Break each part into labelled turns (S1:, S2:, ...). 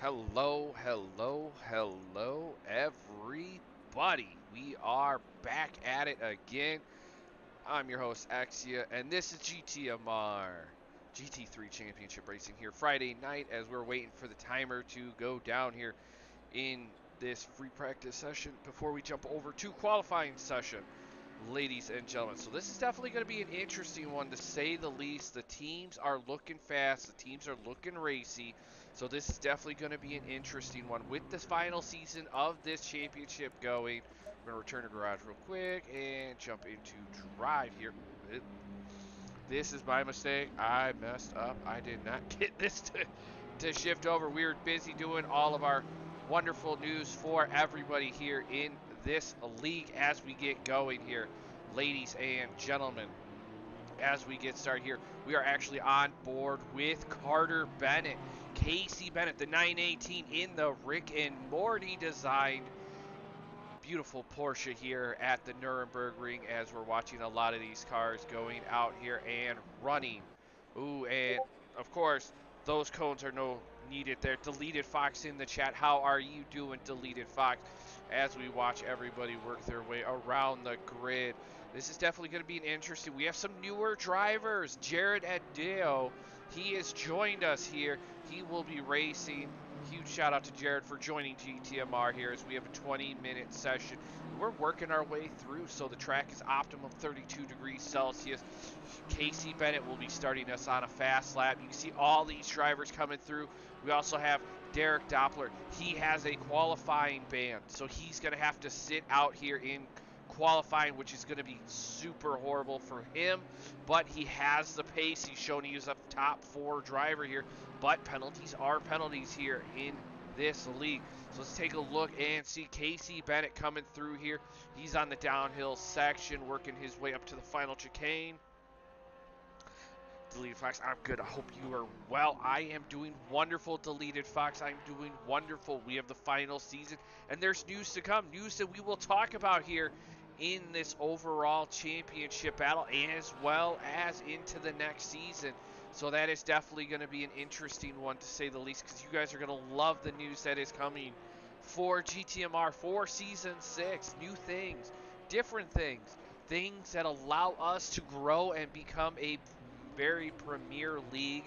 S1: Hello, hello, hello, everybody. We are back at it again. I'm your host, Axia, and this is GTMR, GT3 Championship Racing here Friday night as we're waiting for the timer to go down here in this free practice session before we jump over to qualifying session, ladies and gentlemen. So this is definitely going to be an interesting one to say the least. The teams are looking fast. The teams are looking racy. So this is definitely going to be an interesting one with this final season of this championship going. We're going to return to garage real quick and jump into drive here. This is my mistake. I messed up. I did not get this to shift over. We were busy doing all of our wonderful news for everybody here in this league as we get going here, ladies and gentlemen. As we get started here, we are actually on board with Carter Bennett, Casey Bennett, the 918 in the Rick and Morty designed beautiful Porsche here at the Nurburgring as we're watching a lot of these cars going out here and running. Ooh, and of course, those cones are no needed there. Deleted Fox in the chat. How are you doing, Deleted Fox? As we watch everybody work their way around the grid. This is definitely going to be an interesting. We have some newer drivers. Jared Adeo, he has joined us here. He will be racing. Huge shout out to Jared for joining GTMR here as we have a 20-minute session. We're working our way through, so the track is optimum 32 degrees Celsius. Casey Bennett will be starting us on a fast lap. You can see all these drivers coming through. We also have Derek Doppler. He has a qualifying ban, so he's going to have to sit out here in qualifying, which is going to be super horrible for him, but he has the pace. He's shown he is a top 4 driver here, but penalties are penalties here in this league. So let's take a look and see Casey Bennett coming through here. He's on the downhill section, working his way up to the final chicane. Deleted Fox, I'm good. I hope you are well. I am doing wonderful, Deleted Fox. I'm doing wonderful. We have the final season, and there's news to come. News that we will talk about here in this overall championship battle, as well as into the next season. So that is definitely going to be an interesting one, to say the least, because you guys are going to love the news that is coming for GTMR, for Season 6. New things, different things that allow us to grow and become a very premier league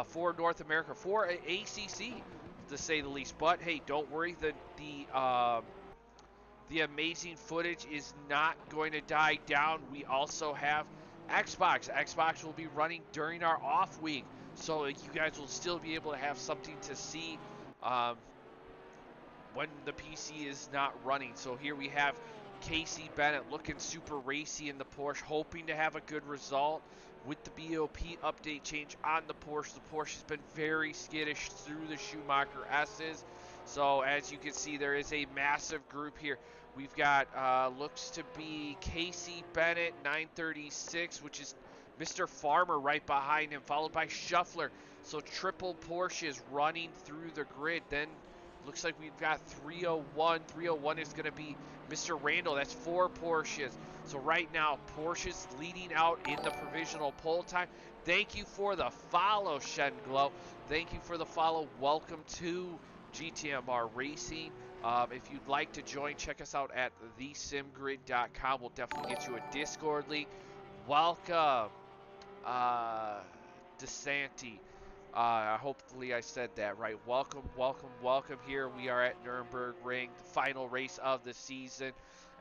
S1: for North America, for ACC, to say the least. But hey, don't worry, the amazing footage is not going to die down. We also have Xbox. Xbox will be running during our off week, so you guys will still be able to have something to see when the PC is not running. So here we have Casey Bennett looking super racy in the Porsche, hoping to have a good result with the BOP update change on the Porsche. The Porsche has been very skittish through the Schumacher S's. So as you can see, there is a massive group here. We've got, looks to be Casey Bennett, 936, which is Mr. Farmer right behind him, followed by Shuffler. So triple Porsches running through the grid. Then looks like we've got 301. 301 is going to be Mr. Randall. That's 4 Porsches. So right now, Porsche's leading out in the provisional poll time. Thank you for the follow, Shen Glow. Thank you for the follow. Welcome to GTMR Racing. If you'd like to join, check us out at thesimgrid.com. We'll definitely get you a Discord link. Welcome, DeSanti. Hopefully I said that right. Welcome, welcome, welcome. Here we are at Nurburgring, the final race of the season,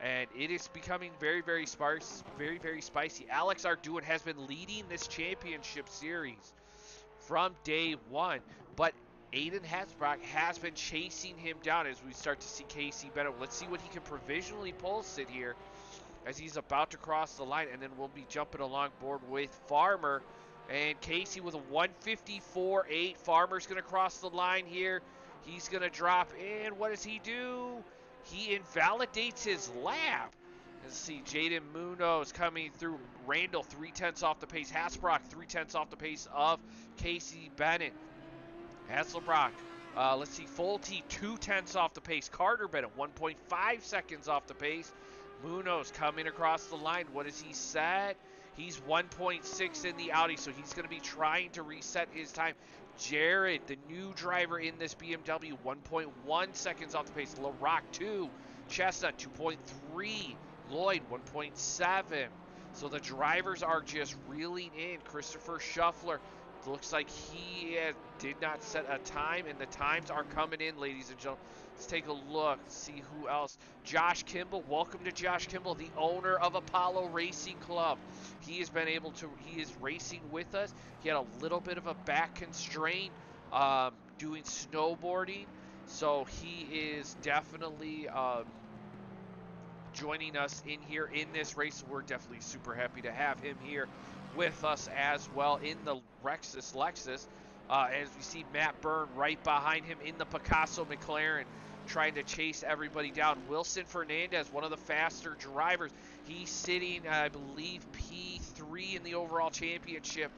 S1: and it is becoming very, very sparse, very, very spicy. Alex Arduin has been leading this championship series from day one, but Aiden Hesbrock has been chasing him down as we start to see Casey Bennett. Let's see what he can provisionally pulse it here as he's about to cross the line, and then we'll be jumping along board with Farmer. And Casey with a 154.8. Farmer's going to cross the line here. He's going to drop in. What does he do? He invalidates his lap. Let's see, Jaden Munoz coming through. Randall, 3/10 off the pace. Hasbrock, 3/10 off the pace of Casey Bennett. Hasselbrock, let's see, Fulte, 2/10 off the pace. Carter Bennett, 1.5 seconds off the pace. Munoz coming across the line. What does he set? He's 1.6 in the Audi, so he's going to be trying to reset his time. Jared, the new driver in this BMW, 1.1 seconds off the pace. LaRock, 2. Chestnut, 2.3. Lloyd, 1.7. So the drivers are just reeling in. Christopher Shuffler, looks like he did not set a time, and the times are coming in, ladies and gentlemen. Let's take a look, see who else. Josh Kimball, welcome to Josh Kimball, the owner of Apollo Racing Club. He is racing with us. He had a little bit of a back constraint doing snowboarding, so he is definitely joining us in here in this race. We're definitely super happy to have him here with us as well in the Lexus. As we see Matt Byrne right behind him in the Picasso McLaren, trying to chase everybody down. Wilson Fernandez, one of the faster drivers. He's sitting, I believe, P3 in the overall championship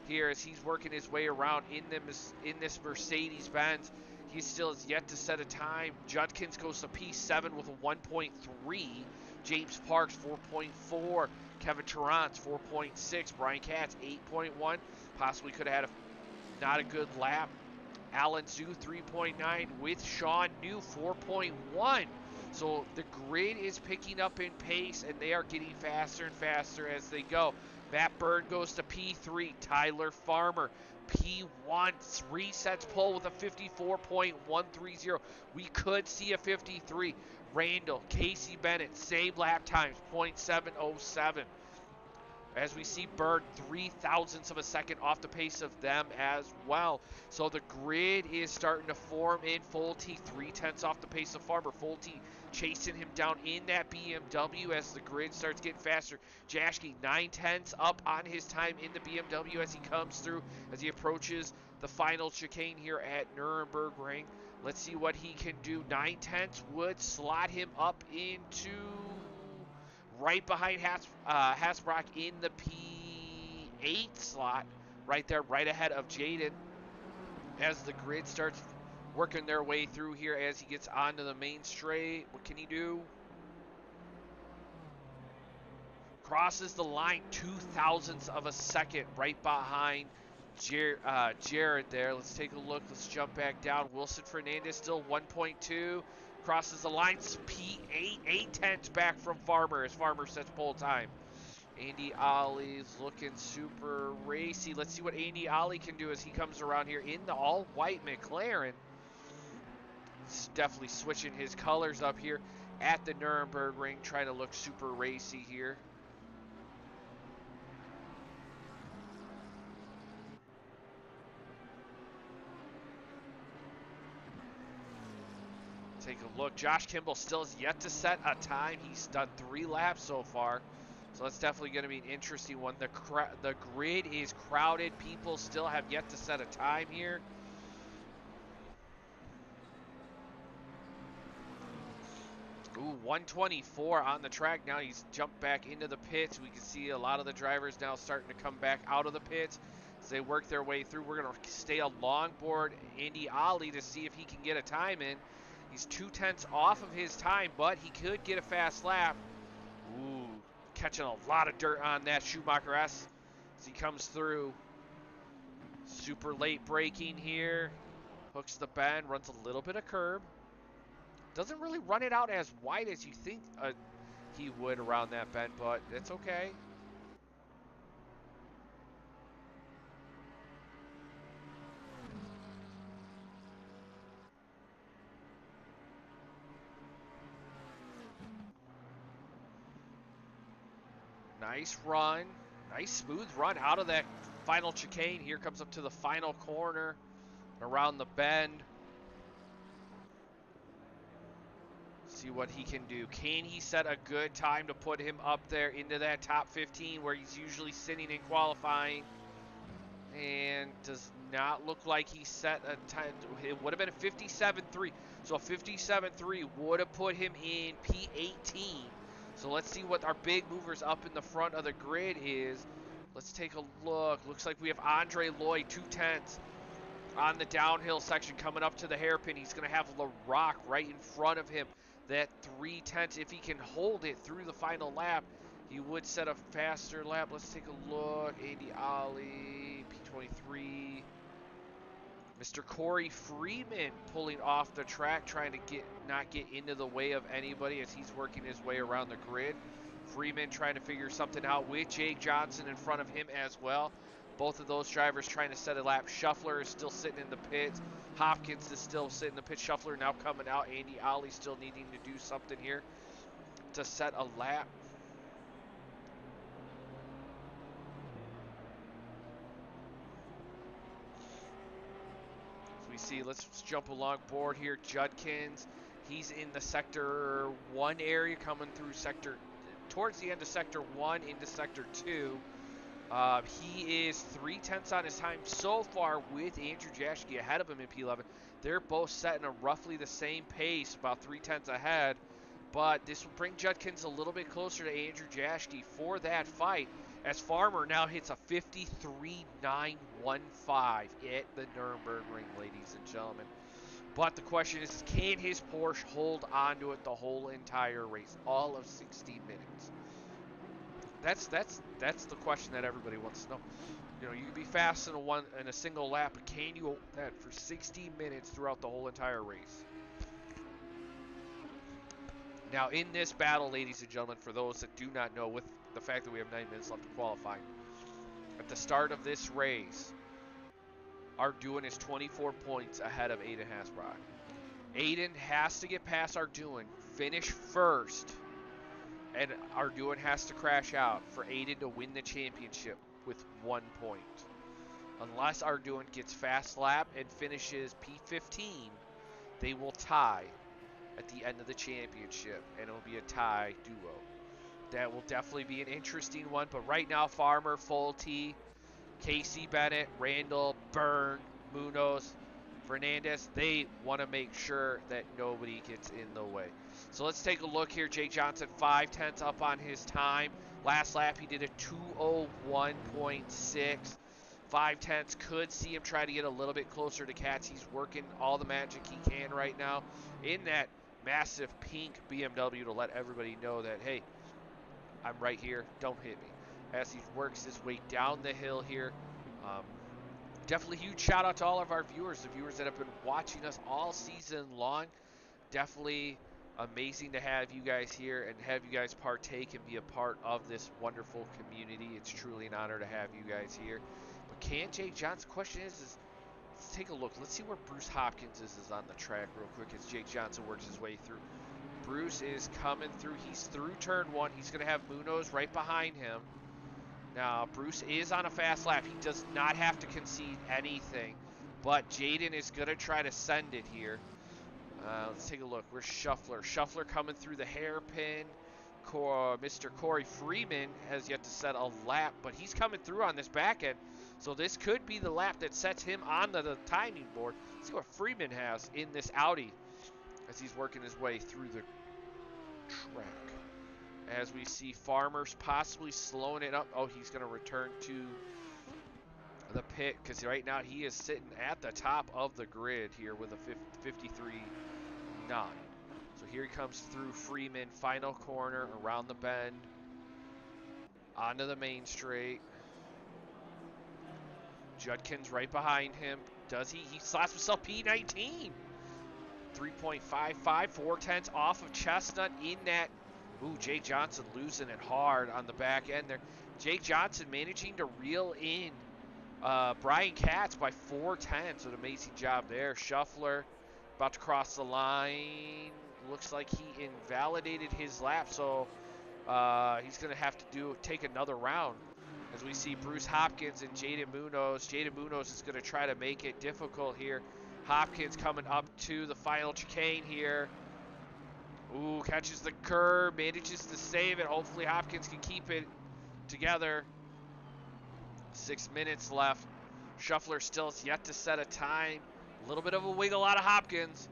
S1: here as he's working his way around in this Mercedes-Benz. He still has yet to set a time. Judkins goes to P7 with a 1.3. James Parks, 4.4. Kevin Tarrant, 4.6. Brian Katz, 8.1. Possibly could have had not a good lap. Alan Zhu, 3.9, with Sean New, 4.1. So the grid is picking up in pace, and they are getting faster and faster as they go. Matt Byrne goes to P3. Tyler Farmer, P1, resets pole with a 54.130. We could see a 53. Randall, Casey Bennett, same lap times, 0.707. As we see Bird 0.003 of a second off the pace of them as well. So the grid is starting to form in Fulte, 0.3 off the pace of Farmer. Fulte chasing him down in that BMW as the grid starts getting faster. Jaschke 0.9 up on his time in the BMW as he comes through, as he approaches the final chicane here at Nurburgring. Let's see what he can do. 0.9 would slot him up into right behind Hasbrock in the P8 slot, right there, right ahead of Jaden, as the grid starts working their way through here as he gets onto the main straight. What can he do? Crosses the line 0.02 of a second right behind Jared there. Let's take a look. Let's jump back down. Wilson Fernandez still 1.2. Crosses the line. P8, 0.8 back from Farmer as Farmer sets pole time. Andy Ollie's looking super racy. Let's see what Andy Ollie can do as he comes around here in the all-white McLaren. He's definitely switching his colors up here at the Nurburgring, trying to look super racy here. Take a look. Josh Kimball still has yet to set a time. He's done 3 laps so far. So that's definitely going to be an interesting one. The grid is crowded. People still have yet to set a time here. Ooh, 124 on the track. Now he's jumped back into the pits. We can see a lot of the drivers now starting to come back out of the pits as they work their way through. We're going to stay along board Andy Ollie to see if he can get a time in. He's 0.2 off of his time, but he could get a fast lap. Ooh, catching a lot of dirt on that Schumacher S as he comes through. Super late braking here. Hooks the bend, runs a little bit of curb. Doesn't really run it out as wide as you think he would around that bend, but it's okay. Nice run. Nice smooth run out of that final chicane. Here comes up to the final corner. Around the bend. See what he can do. Can he set a good time to put him up there into that top 15 where he's usually sitting in qualifying? And does not look like he set a time. It would have been a 57.3. So a 57.3 would have put him in P18. So let's see what our big movers up in the front of the grid is. Let's take a look. Looks like we have Andre Lloyd, 0.2 on the downhill section coming up to the hairpin. He's going to have LaRock right in front of him. That 0.3, if he can hold it through the final lap, he would set a faster lap. Let's take a look. Andy Ollie, P23. Mr. Corey Freeman pulling off the track, trying to not get into the way of anybody as he's working his way around the grid. Freeman trying to figure something out with Jake Johnson in front of him as well. Both of those drivers trying to set a lap. Shuffler is still sitting in the pits. Hopkins is still sitting in the pit. Shuffler now coming out. Andy Ollie still needing to do something here to set a lap. We see, let's jump along board here. Judkins, he's in the sector 1 area, coming through towards the end of sector 1 into sector 2. He is 3/10 on his time so far with Andrew Jaschke ahead of him in P11. They're both setting a roughly the same pace, about 3/10 ahead. But this will bring Judkins a little bit closer to Andrew Jaschke for that fight, as Farmer now hits a 53.915 at the Nurburgring, ladies and gentlemen. But the question is, can his Porsche hold on to it the whole entire race, all of 60 minutes? That's the question that everybody wants to know. You know, you can be fast in a single lap, but can you hold that for 60 minutes throughout the whole entire race? Now, in this battle, ladies and gentlemen, for those that do not know, with the fact that we have 9 minutes left to qualify, at the start of this race, Arduin is 24 points ahead of Aiden Hasbrock. Aiden has to get past Arduin, finish first, and Arduin has to crash out for Aiden to win the championship with 1 point. Unless Arduin gets fast lap and finishes P15, they will tie at the end of the championship, and it'll be a tie duo. That will definitely be an interesting one, but right now, Farmer, Fulte, Casey Bennett, Randall, Byrne, Munoz, Fernandez, they want to make sure that nobody gets in the way. So let's take a look here. Jake Johnson, 5/10 up on his time. Last lap, he did a 2:01.6. 5/10 could see him try to get a little bit closer to Katz. He's working all the magic he can right now in that massive pink BMW to let everybody know that, hey, I'm right here, don't hit me. As he works his way down the hill here. Definitely huge shout out to all of our viewers, the viewers that have been watching us all season long. Definitely amazing to have you guys here and have you guys partake and be a part of this wonderful community. It's truly an honor to have you guys here. But can Jake Johnson, question is let's take a look. Let's see where Bruce Hopkins is on the track real quick as Jake Johnson works his way through. Bruce is coming through. He's through turn 1. He's going to have Munoz right behind him. Now, Bruce is on a fast lap. He does not have to concede anything, but Jaden is going to try to send it here. Let's take a look. Where's Shuffler? Shuffler coming through the hairpin. Mr. Corey Freeman has yet to set a lap, but he's coming through on this back end. So this could be the lap that sets him on the timing board. Let's see what Freeman has in this Audi as he's working his way through the track. As we see Farmers possibly slowing it up. Oh, he's going to return to the pit because right now he is sitting at the top of the grid here with a 53.9. So here he comes through Freeman, final corner, around the bend, onto the main straight. Judkins right behind him. Does he? He slaps himself P19. 3.55, 4/10 off of Chestnut in that. Ooh, Jake Johnson losing it hard on the back end there. Jake Johnson managing to reel in Brian Katz by 4/10. So an amazing job there. Shuffler about to cross the line. Looks like he invalidated his lap, so he's going to have to take another round. As we see Bruce Hopkins and Jaden Munoz. Jaden Munoz is going to try to make it difficult here. Hopkins coming up to the final chicane here. Ooh, catches the curb, manages to save it. Hopefully Hopkins can keep it together. 6 minutes left. Shuffler still has yet to set a time. A little bit of a wiggle out of Hopkins.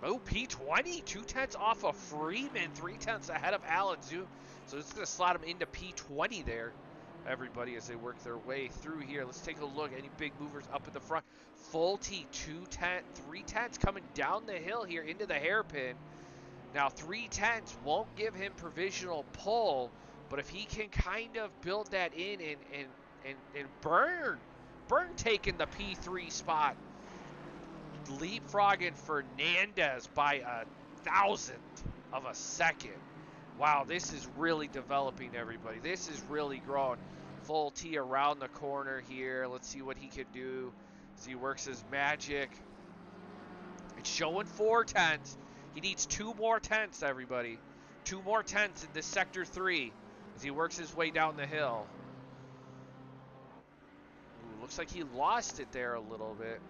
S1: Oh, P20, 2/10 off of Freeman, 3/10 ahead of Alan Zoom. So it's going to slot him into P20 there, everybody, as they work their way through here. Let's take a look. Any big movers up in the front? Fulte, 3/10 coming down the hill here into the hairpin. Now, 3/10 won't give him provisional pole, but if he can kind of build that in and burn Nurburgring taking the P3 spot, leapfrogging Fernandez by a thousandth of a second. Wow, this is really developing, everybody. This is really growing. Full T around the corner here. Let's see what he can do as he works his magic. It's showing 4 tenths. He needs 2 more tenths, everybody. 2 more tenths in this sector 3 as he works his way down the hill. Ooh, looks like he lost it there a little bit.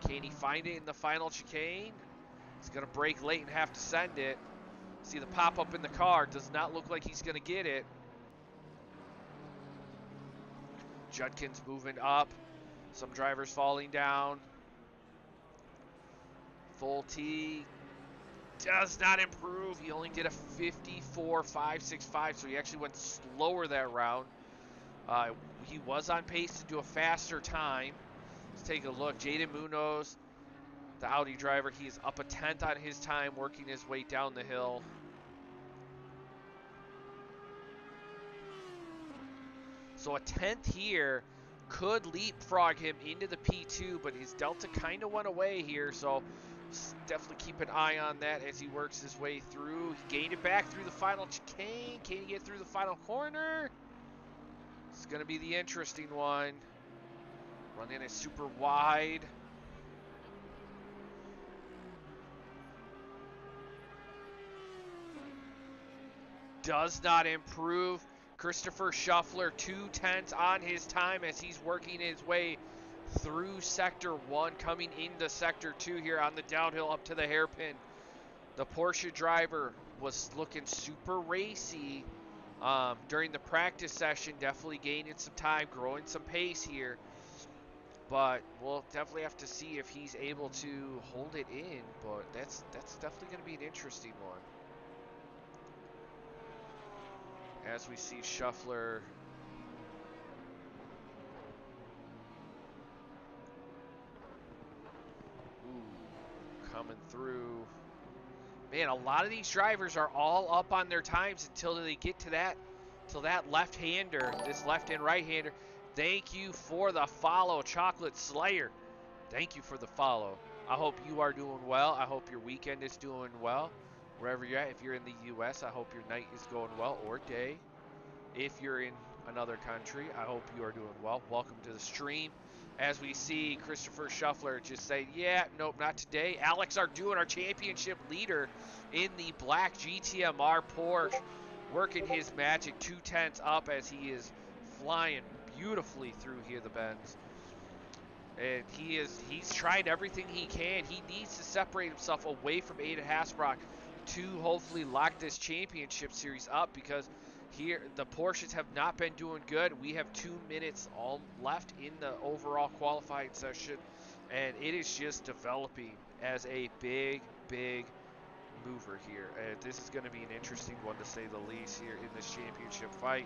S1: Can he find it in the final chicane? He's going to brake late and have to send it. See the pop-up in the car. Does not look like he's going to get it. Judkins moving up. Some drivers falling down. Full T does not improve. He only did a 54.565, so he actually went slower that round. He was on pace to do a faster time. Let's take a look. Jaden Munoz, the Audi driver, he's up a tenth on his time, working his way down the hill. So a tenth here could leapfrog him into the P2, but his delta kind of went away here, so definitely keep an eye on that as he works his way through. He gained it back through the final chicane. Can he get through the final corner? It's going to be the interesting one. Running it super wide. Does not improve. Christopher Shuffler, 2 tenths on his time as he's working his way through Sector 1, coming into Sector 2 here on the downhill up to the hairpin. The Porsche driver was looking super racy during the practice session, definitely gaining some time, growing some pace here. But we'll definitely have to see if he's able to hold it in, but that's definitely going to be an interesting one. As we see Shuffler coming through. Man, a lot of these drivers are all up on their times until they get to that left-hander, this left and right-hander. Thank you for the follow, Chocolate Slayer. Thank you for the follow. I hope you are doing well. I hope your weekend is doing well. Wherever you're at, if you're in the U.S., I hope your night is going well, or day. If you're in another country, I hope you are doing well. Welcome to the stream. As we see Christopher Shuffler just say, yeah, nope, not today. Alex Arduin, our championship leader in the black GTMR Porsche, working his magic, 2 tenths up as he is flying beautifully through here, the bends. And he's tried everything he can. He needs to separate himself away from Aiden Hasbrock to hopefully lock this championship series up, because here the Porsches have not been doing good. We have 2 minutes all left in the overall qualifying session, and it is just developing as a big mover here. And this is going to be an interesting one, to say the least, here in this championship fight.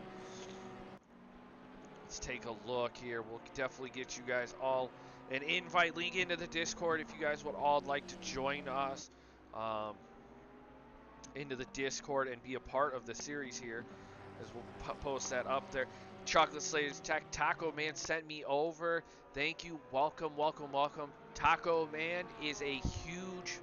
S1: Let's take a look here. We'll definitely get you guys all an invite link into the Discord if you guys would all like to join us into the Discord and be a part of the series here, as we'll post that up there. Chocolate Slayer's Taco Man sent me over. Thank you. Welcome. Taco Man is a huge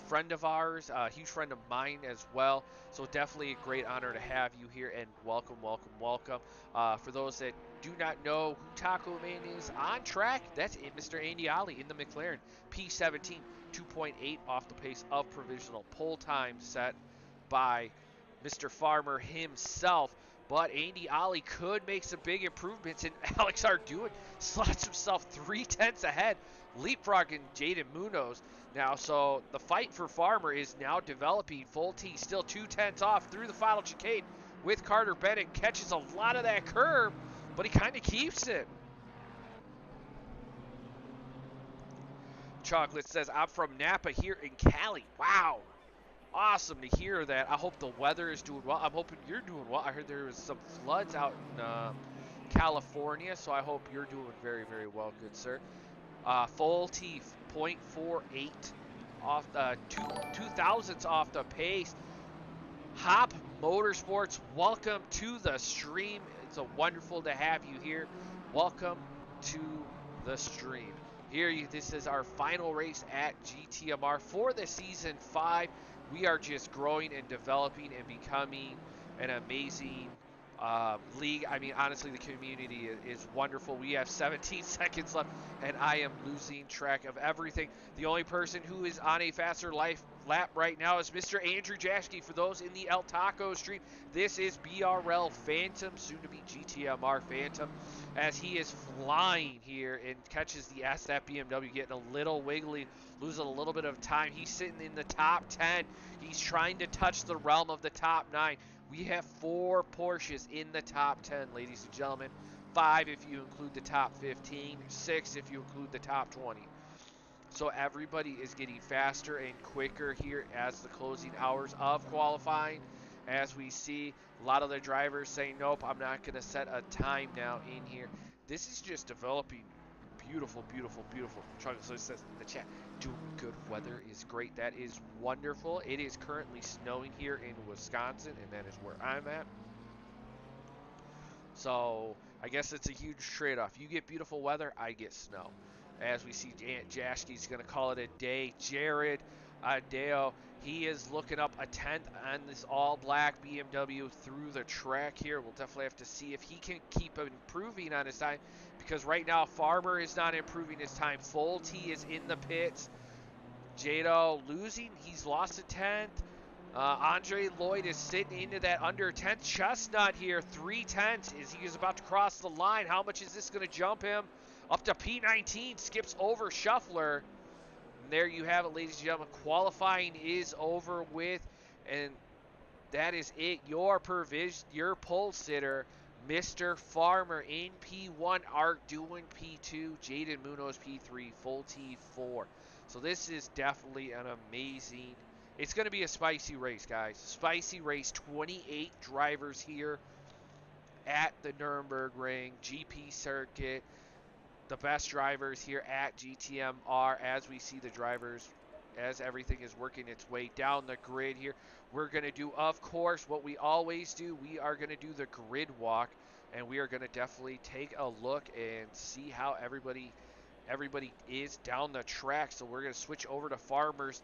S1: friend of ours, a huge friend of mine as well. So definitely a great honor to have you here, and welcome. For those that do not know who Taco Man is, on track, that's it, Mr. Andy Ollie in the McLaren P17, 2.8 off the pace of provisional pole time set by Mr. Farmer himself. But Andy Ollie could make some big improvements, and Alex Arduin slots himself 3 tenths ahead, leapfrogging Jaden Munoz. Now, so the fight for Farmer is now developing. Full T still 2 tenths off through the final chicane with Carter Bennett. Catches a lot of that curb, but he kind of keeps it. Chocolate says, I'm from Napa here in Cali. Wow. Awesome to hear that. I hope the weather is doing well. I'm hoping you're doing well. I heard there was some floods out in California, so I hope you're doing very well, good sir. Full T, 0.48 off the 2,000ths off the pace. Hop Motorsports, welcome to the stream. It's wonderful to have you here. Welcome to the stream. This is our final race at GTMR for the season 5. We are just growing and developing and becoming an amazing league. I mean, honestly, the community is wonderful. We have 17 seconds left, and I am losing track of everything. The only person who is on a faster lap right now is Mr. Andrew Jaschke. For those in the El Taco stream, this is BRL Phantom, soon to be GTMR Phantom, as he is flying here and catches the S. That BMW getting a little wiggly, losing a little bit of time. He's sitting in the top 10. He's trying to touch the realm of the top 9. We have 4 Porsches in the top 10, ladies and gentlemen. 5 if you include the top 15, 6 if you include the top 20. So everybody is getting faster and quicker here as the closing hours of qualifying. As we see a lot of the drivers saying, nope, I'm not going to set a time now in here. This is just developing beautiful, beautiful, beautiful. Chuck says in the chat, doing good. Weather is great. That is wonderful. It is currently snowing here in Wisconsin, and that is where I'm at. So I guess it's a huge trade-off. You get beautiful weather, I get snow. As we see, Jaschke's going to call it a day. Jared Deo, he is looking up a 10th on this all-black BMW through the track here. We'll definitely have to see if he can keep improving on his time, because right now Farmer is not improving his time. Fulte is in the pits. Jado losing. He's lost a 10th. Andre Lloyd is sitting into that under 10th chestnut here. 3/10 as he is about to cross the line. How much is this going to jump him? Up to P19. Skips over Shuffler. And there you have it, ladies and gentlemen. Qualifying is over with. And that is it. Your pole sitter, Mr. Farmer in P1. Art doing P2. Jaden Munoz P3. Fulte 4. So this is definitely an amazing. It's going to be a spicy race, guys. Spicy race. 28 drivers here at the Nurburgring GP circuit. The best drivers here at GTMR as we see the drivers, as everything is working its way down the grid here. We're going to do, of course, what we always do. We are going to do the grid walk, and we are going to definitely take a look and see how everybody is down the track. So we're going to switch over to Farmer's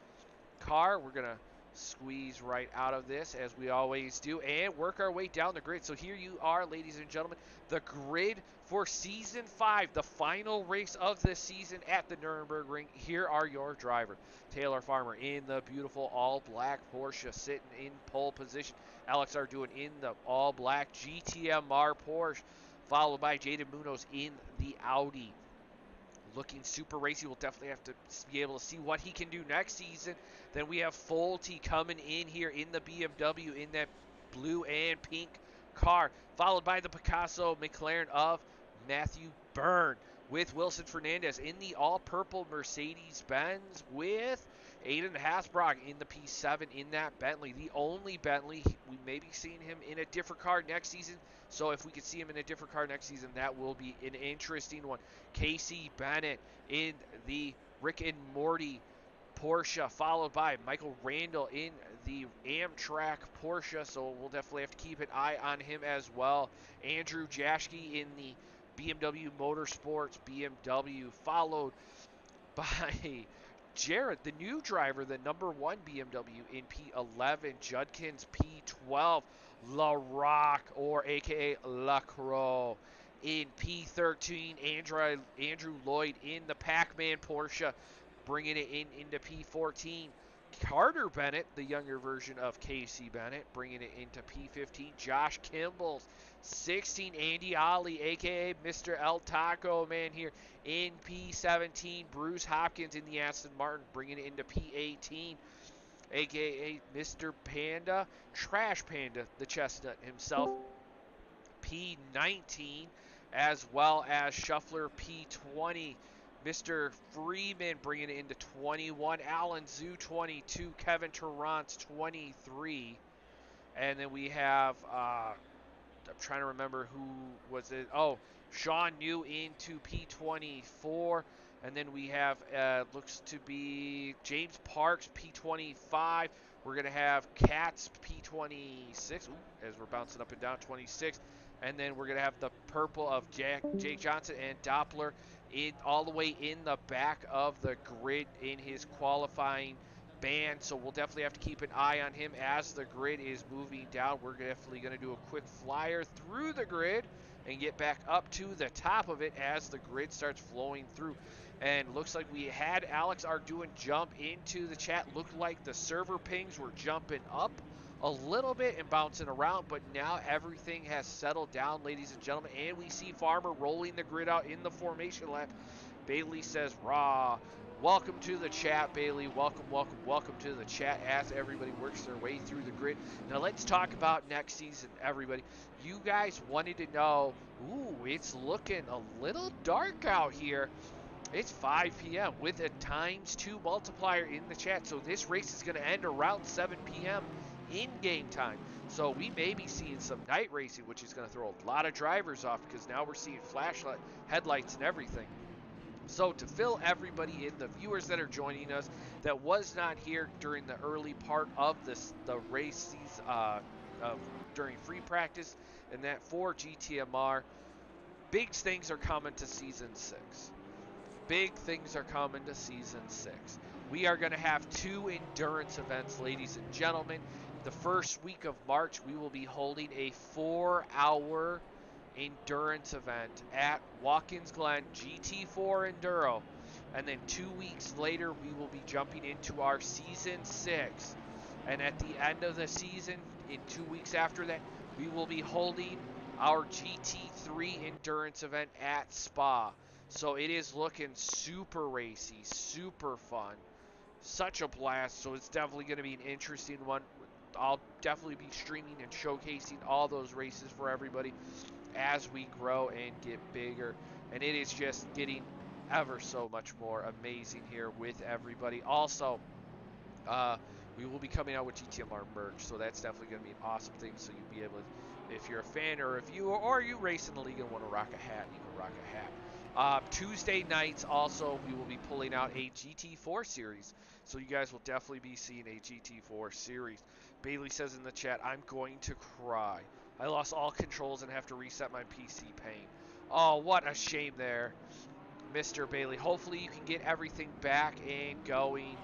S1: car. We're going to squeeze right out of this as we always do and work our way down the grid. So here you are, ladies and gentlemen, the grid for season 5, the final race of the season at the Nurburgring. Here are your drivers. Taylor Farmer in the beautiful all-black Porsche, sitting in pole position. Alex Arduin in the all-black GTMR Porsche, followed by Jaden Munoz in the Audi. Looking super racy. We'll definitely have to be able to see what he can do next season. Then we have Fulte coming in here in the BMW in that blue and pink car, followed by the Picasso McLaren of Matthew Byrne, with Wilson Fernandez in the all-purple Mercedes-Benz, with Aiden Hasbrock in the P7 in that Bentley. The only Bentley. We may be seeing him in a different car next season. So if we could see him in a different car next season, that will be an interesting one. Casey Bennett in the Rick and Morty Porsche, followed by Michael Randall in the Amtrak Porsche. So we'll definitely have to keep an eye on him as well. Andrew Jaschke in the BMW Motorsports BMW, followed by Jared, the new driver, the number 1 BMW in P11, Judkins P12, La Rock, or aka La Croix, in P13, Andrew Lloyd in the Pac-Man Porsche, bringing it into P14. Carter Bennett, the younger version of Casey Bennett, bringing it into P15. Josh Kimball's 16, Andy Ollie, aka Mr. El Taco Man here in P17. Bruce Hopkins in the Aston Martin, bringing it into P18, aka Mr. Panda, Trash Panda, the chestnut himself, P19, as well as Shuffler P20. Mr. Freeman bringing it into 21. Alan Zoo 22. Kevin Tarrant 23. And then we have, I'm trying to remember who was it. Oh, Sean New into P24. And then we have, looks to be James Parks P25. We're going to have Katz P26. Ooh, as we're bouncing up and down, 26. And then we're going to have the purple of Jake Johnson and Doppler all the way in the back of the grid in his qualifying band. So we'll definitely have to keep an eye on him as the grid is moving down. We're definitely going to do a quick flyer through the grid and get back up to the top of it as the grid starts flowing through. And looks like we had Alex Arduin jump into the chat. Looked like the server pings were jumping up a little bit and bouncing around, but now everything has settled down, ladies and gentlemen, and we see Farmer rolling the grid out in the formation lap. Bailey says, "Raw." Welcome to the chat, Bailey. Welcome, welcome, welcome to the chat as everybody works their way through the grid. Now let's talk about next season, everybody. You guys wanted to know, it's looking a little dark out here. It's 5 p.m. with a ×2 multiplier in the chat. So this race is going to end around 7 p.m. in game time. So we may be seeing some night racing, which is going to throw a lot of drivers off because now we're seeing flashlight headlights and everything. So to fill everybody in, the viewers that are joining us that was not here during the early part of the race during free practice and that for GTMR, big things are coming to Season 6. Big things are coming to Season 6. We are going to have 2 endurance events, ladies and gentlemen. The first week of March, we will be holding a 4-hour endurance event at Watkins Glen GT4 Enduro. And then 2 weeks later, we will be jumping into our Season 6. And at the end of the season, in 2 weeks after that, we will be holding our GT3 endurance event at Spa. So it is looking super racy, super fun, such a blast. So it's definitely going to be an interesting one. I'll definitely be streaming and showcasing all those races for everybody as we grow and get bigger. And it is just getting ever so much more amazing here with everybody. Also, we will be coming out with GTMR merch, so that's definitely going to be an awesome thing. So you'll be able to, if you're a fan or if you race in the league and want to rock a hat, you can rock a hat. Tuesday nights also we will be pulling out a GT4 series, so you guys will definitely be seeing a GT4 series. Bailey says in the chat, "I'm going to cry. I lost all controls and have to reset my PC pain." Oh, what a shame there, Mr. Bailey. Hopefully you can get everything back and going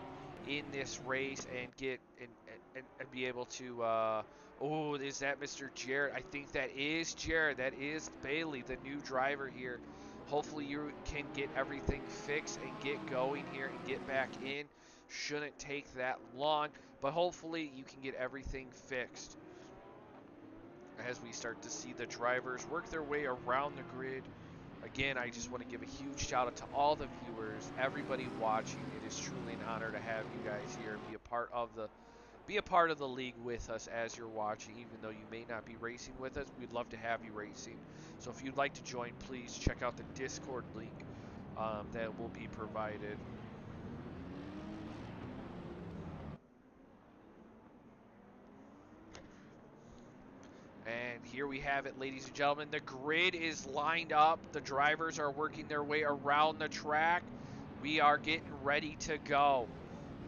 S1: in this race and get and be able to oh, is that Mr. Jared? I think that is Jared. That is Bailey, the new driver here. Hopefully you can get everything fixed and get going here and get back in. Shouldn't take that long, but hopefully you can get everything fixed as we start to see the drivers work their way around the grid. Again, I just want to give a huge shout out to all the viewers, everybody watching. It is truly an honor to have you guys here and be a part of the league with us as you're watching. Even though you may not be racing with us, we'd love to have you racing. So if you'd like to join, please check out the Discord link that will be provided. And here we have it, ladies and gentlemen. The grid is lined up. The drivers are working their way around the track. We are getting ready to go.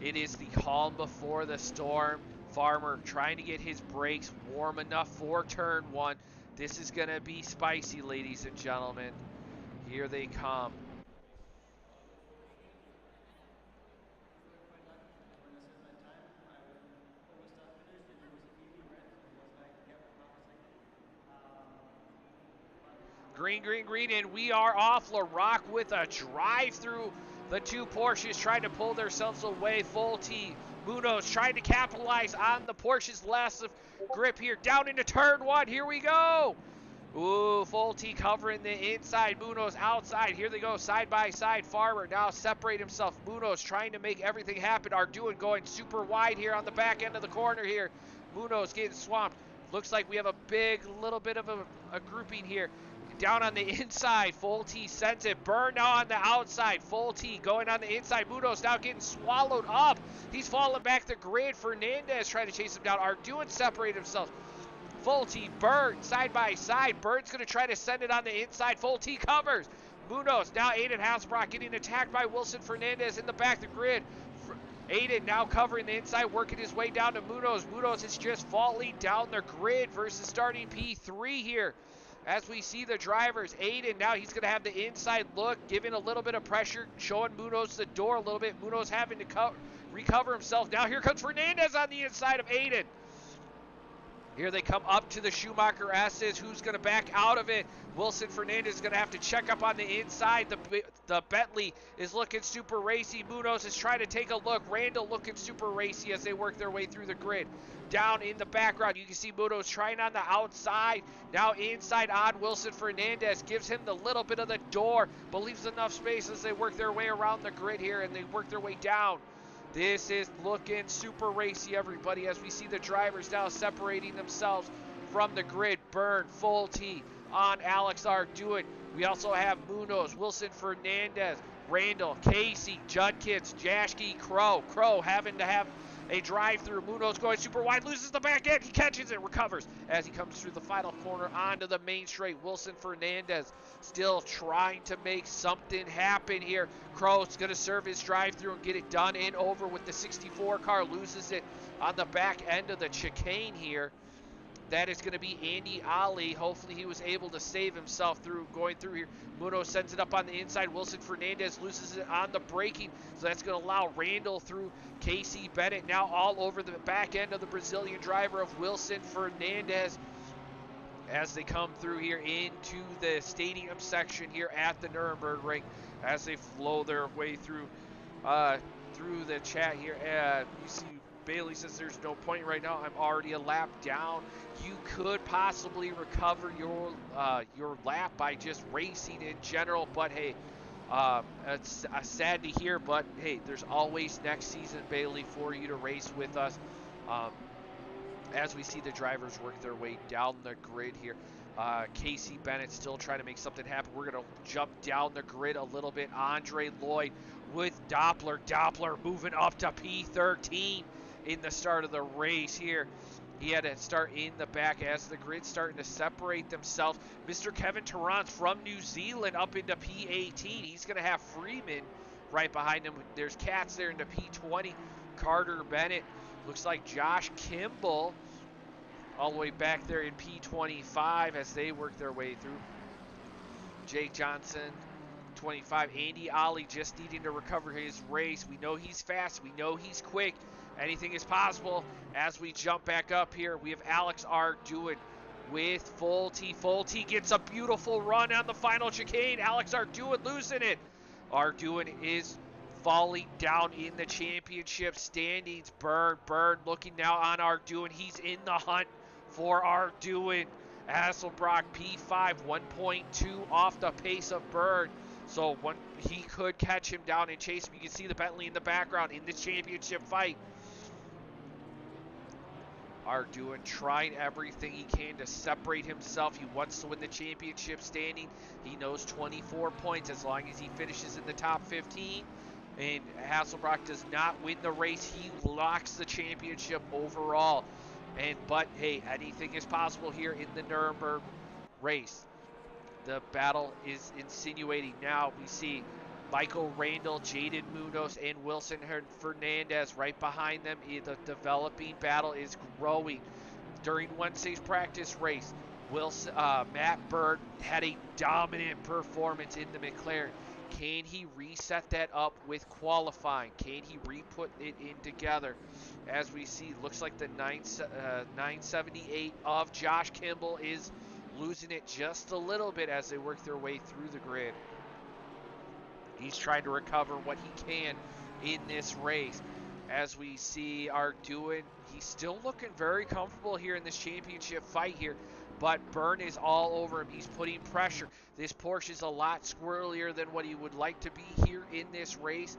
S1: It is the calm before the storm. Farmer trying to get his brakes warm enough for turn 1. This is going to be spicy, ladies and gentlemen. Here they come. Green, green, green, and we are off. LaRock with a drive through the 2 Porsches, trying to pull themselves away. Fulte, Munoz trying to capitalize on the Porsche's last of grip here. Down into turn 1. Here we go. Ooh, Fulte covering the inside. Munoz outside. Here they go, side by side. Farmer now separate himself. Munoz trying to make everything happen. Arduin going super wide here on the back end of the corner here. Munoz getting swamped. Looks like we have a big little bit of a grouping here. Down on the inside, Fulte sends it. Burn now on the outside. Fulte going on the inside. Munoz now getting swallowed up. He's falling back the grid. Fernandez trying to chase him down. Arduin separate himself. Fulte, Bird, side by side. Bird's going to try to send it on the inside. Fulte covers. Munoz, now Aiden Hasbrock getting attacked by Wilson Fernandez in the back of the grid. Aiden now covering the inside, working his way down to Munoz. Munoz is just falling down the grid versus starting P3 here. as we see the drivers. Aiden, now he's going to have the inside look, giving a little bit of pressure, showing Munoz the door a little bit. Munoz having to recover himself. Now here comes Fernandez on the inside of Aiden. Here they come up to the Schumacher S's. Who's going to back out of it? Wilson Fernandez is going to have to check up on the inside. The Bentley is looking super racy. Munoz is trying to take a look. Randall looking super racy as they work their way through the grid. Down in the background, you can see Munoz trying on the outside. Now inside on Wilson Fernandez. Gives him the little bit of the door, but leaves enough space as they work their way around the grid here and they work their way down. This is looking super racy, everybody, as we see the drivers now separating themselves from the grid. Byrne, full T on Alex Arduin. We also have Munoz, Wilson Fernandez, Randall, Casey, Judkins, Jashke, Crow. Crow having to have a drive-through. Munoz going super wide, loses the back end. He catches it, recovers as he comes through the final corner onto the main straight. Wilson Fernandez still trying to make something happen here. Crow's going to serve his drive-through and get it done and over with the 64 car. Loses it on the back end of the chicane here. That is going to be Andy Ali. Hopefully he was able to save himself through going through here. Munoz sends it up on the inside. Wilson Fernandez loses it on the braking. So that's going to allow Randall through. Casey Bennett now all over the back end of the Brazilian driver of Wilson Fernandez as they come through here into the stadium section here at the Nurburgring as they flow their way through the chat here. You see Bailey says there's no point right now. I'm already a lap down. You could possibly recover your lap by just racing in general, but hey, it's sad to hear, but hey, there's always next season, Bailey, for you to race with us. As we see the drivers work their way down the grid here. Casey Bennett still trying to make something happen. We're going to jump down the grid a little bit. Andre Lloyd with Doppler. Doppler moving up to P13 in the start of the race here. He had to start in the back as the grid's starting to separate themselves. Mr. Kevin Tarrant from New Zealand up into P18. He's going to have Freeman right behind him. There's Katz there into P20. Carter Bennett. Looks like Josh Kimball all the way back there in P25 as they work their way through. Jake Johnson, 25. Andy Ali just needing to recover his race. We know he's fast. We know he's quick. Anything is possible as we jump back up here. We have Alex Arduin with Full T. Full T gets a beautiful run on the final chicane. Alex Arduin losing it. Arduin is falling down in the championship standings. Byrne looking now on Arduin. He's in the hunt for Arduin. Hasselbrock P5, 1.2 off the pace of Byrne. So he could catch him down and chase him. You can see the Bentley in the background in the championship fight. Arduin trying everything he can to separate himself. He wants to win the championship standing. He knows 24 points as long as he finishes in the top 15. And Hasselbrock does not win the race. He locks the championship overall. But hey, anything is possible here in the Nuremberg race. The battle is insinuating now. We see Michael Randall, Jaden Munoz, and Wilson Fernandez right behind them. The developing battle is growing. During Wednesday's practice race, Matt Byrne had a dominant performance in the McLaren. Can he reset that up with qualifying? Can he re-put it in together? As we see, looks like the 978 of Josh Kimball is losing it just a little bit as they work their way through the grid. He's trying to recover what he can in this race. As we see Arduin, he's still looking very comfortable here in this championship fight here. But Byrne is all over him. He's putting pressure. This Porsche is a lot squirrelier than what he would like to be here in this race.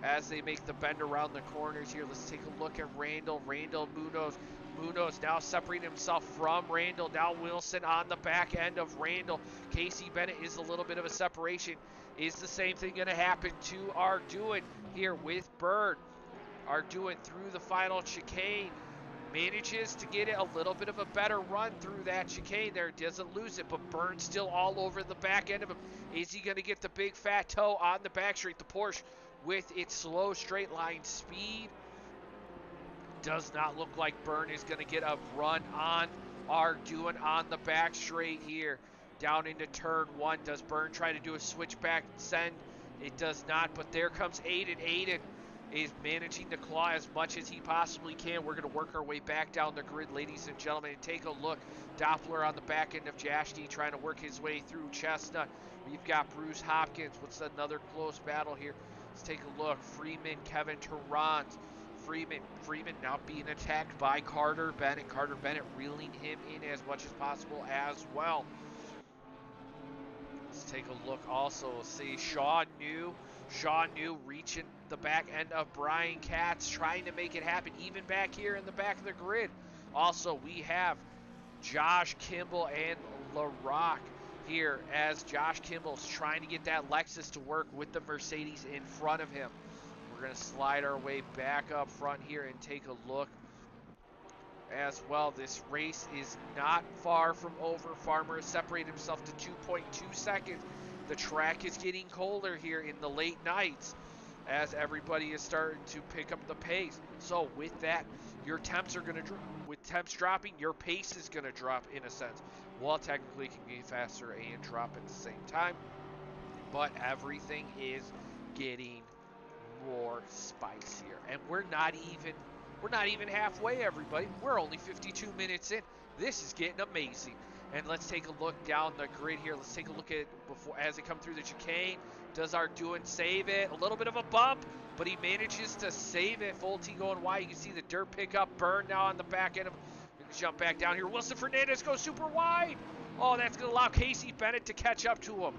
S1: As they make the bend around the corners here, let's take a look at Randall. Munoz. Munoz now separating himself from Randall. Now Wilson on the back end of Randall. Casey Bennett is a little bit of a separation. Is the same thing going to happen to Arduin here with Byrne? Arduin through the final chicane. Manages to get it a little bit of a better run through that chicane there. Doesn't lose it, but Byrne's still all over the back end of him. Is he going to get the big fat toe on the back straight? The Porsche with its slow straight line speed does not look like Byrne is going to get a run on are doing on the back straight here. Down into turn 1. Does Byrne try to do a switchback send? It does not, but there comes Aiden. Aiden is managing to claw as much as he possibly can. We're going to work our way back down the grid, ladies and gentlemen, and take a look. Doppler on the back end of Jashty trying to work his way through Chestnut. We've got Bruce Hopkins. What's another close battle here? Let's take a look. Freeman, Kevin Tarrant. Freeman now being attacked by Carter Bennett. Carter Bennett reeling him in as much as possible as well. Let's take a look also. See Shaw New reaching the back end of Brian Katz, trying to make it happen, even back here in the back of the grid. Also, we have Josh Kimball and LaRock here as Josh Kimball's trying to get that Lexus to work with the Mercedes in front of him. We're going to slide our way back up front here and take a look as well. This race is not far from over. Farmer has separated himself to 2.2 seconds. The track is getting colder here in the late nights as everybody is starting to pick up the pace. So with that, your temps are going to drop. With temps dropping, your pace is going to drop in a sense. Well, technically it can be faster and drop at the same time, but everything is getting more spicier, and we're not even halfway, everybody. We're only 52 minutes in. This is getting amazing. And let's take a look down the grid here. Let's take a look at it before as they come through the chicane. Does Arduin save it? A little bit of a bump, but he manages to save it. Fulte going wide. You can see the dirt pickup. Burn now on the back end of. We can jump back down here. Wilson Fernandez goes super wide. Oh, that's going to allow Casey Bennett to catch up to him.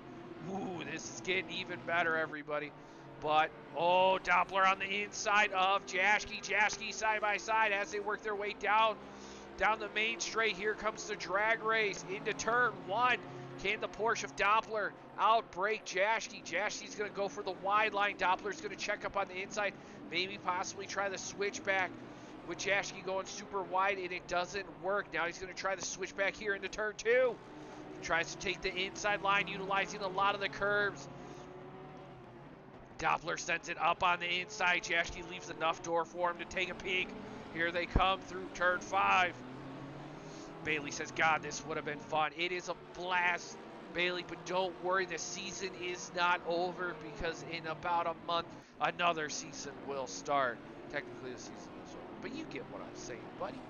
S1: Ooh, this is getting even better, everybody. But, oh, Doppler on the inside of Jashke. Jashke side by side as they work their way down the main straight. Here comes the drag race into turn 1. Can the Porsche of Doppler outbrake Jashke? Jashke's going to go for the wide line. Doppler's going to check up on the inside. Maybe possibly try the switchback with Jashke going super wide, and it doesn't work. Now he's going to try the switchback here into turn 2. He tries to take the inside line, utilizing a lot of the curves. Doppler sends it up on the inside. Jashke leaves enough door for him to take a peek. Here they come through turn 5. Bailey says, God, this would have been fun. It is a blast, Bailey, but don't worry. The season is not over because in about a month, another season will start. Technically, the season is over, but you get what I'm saying, buddy.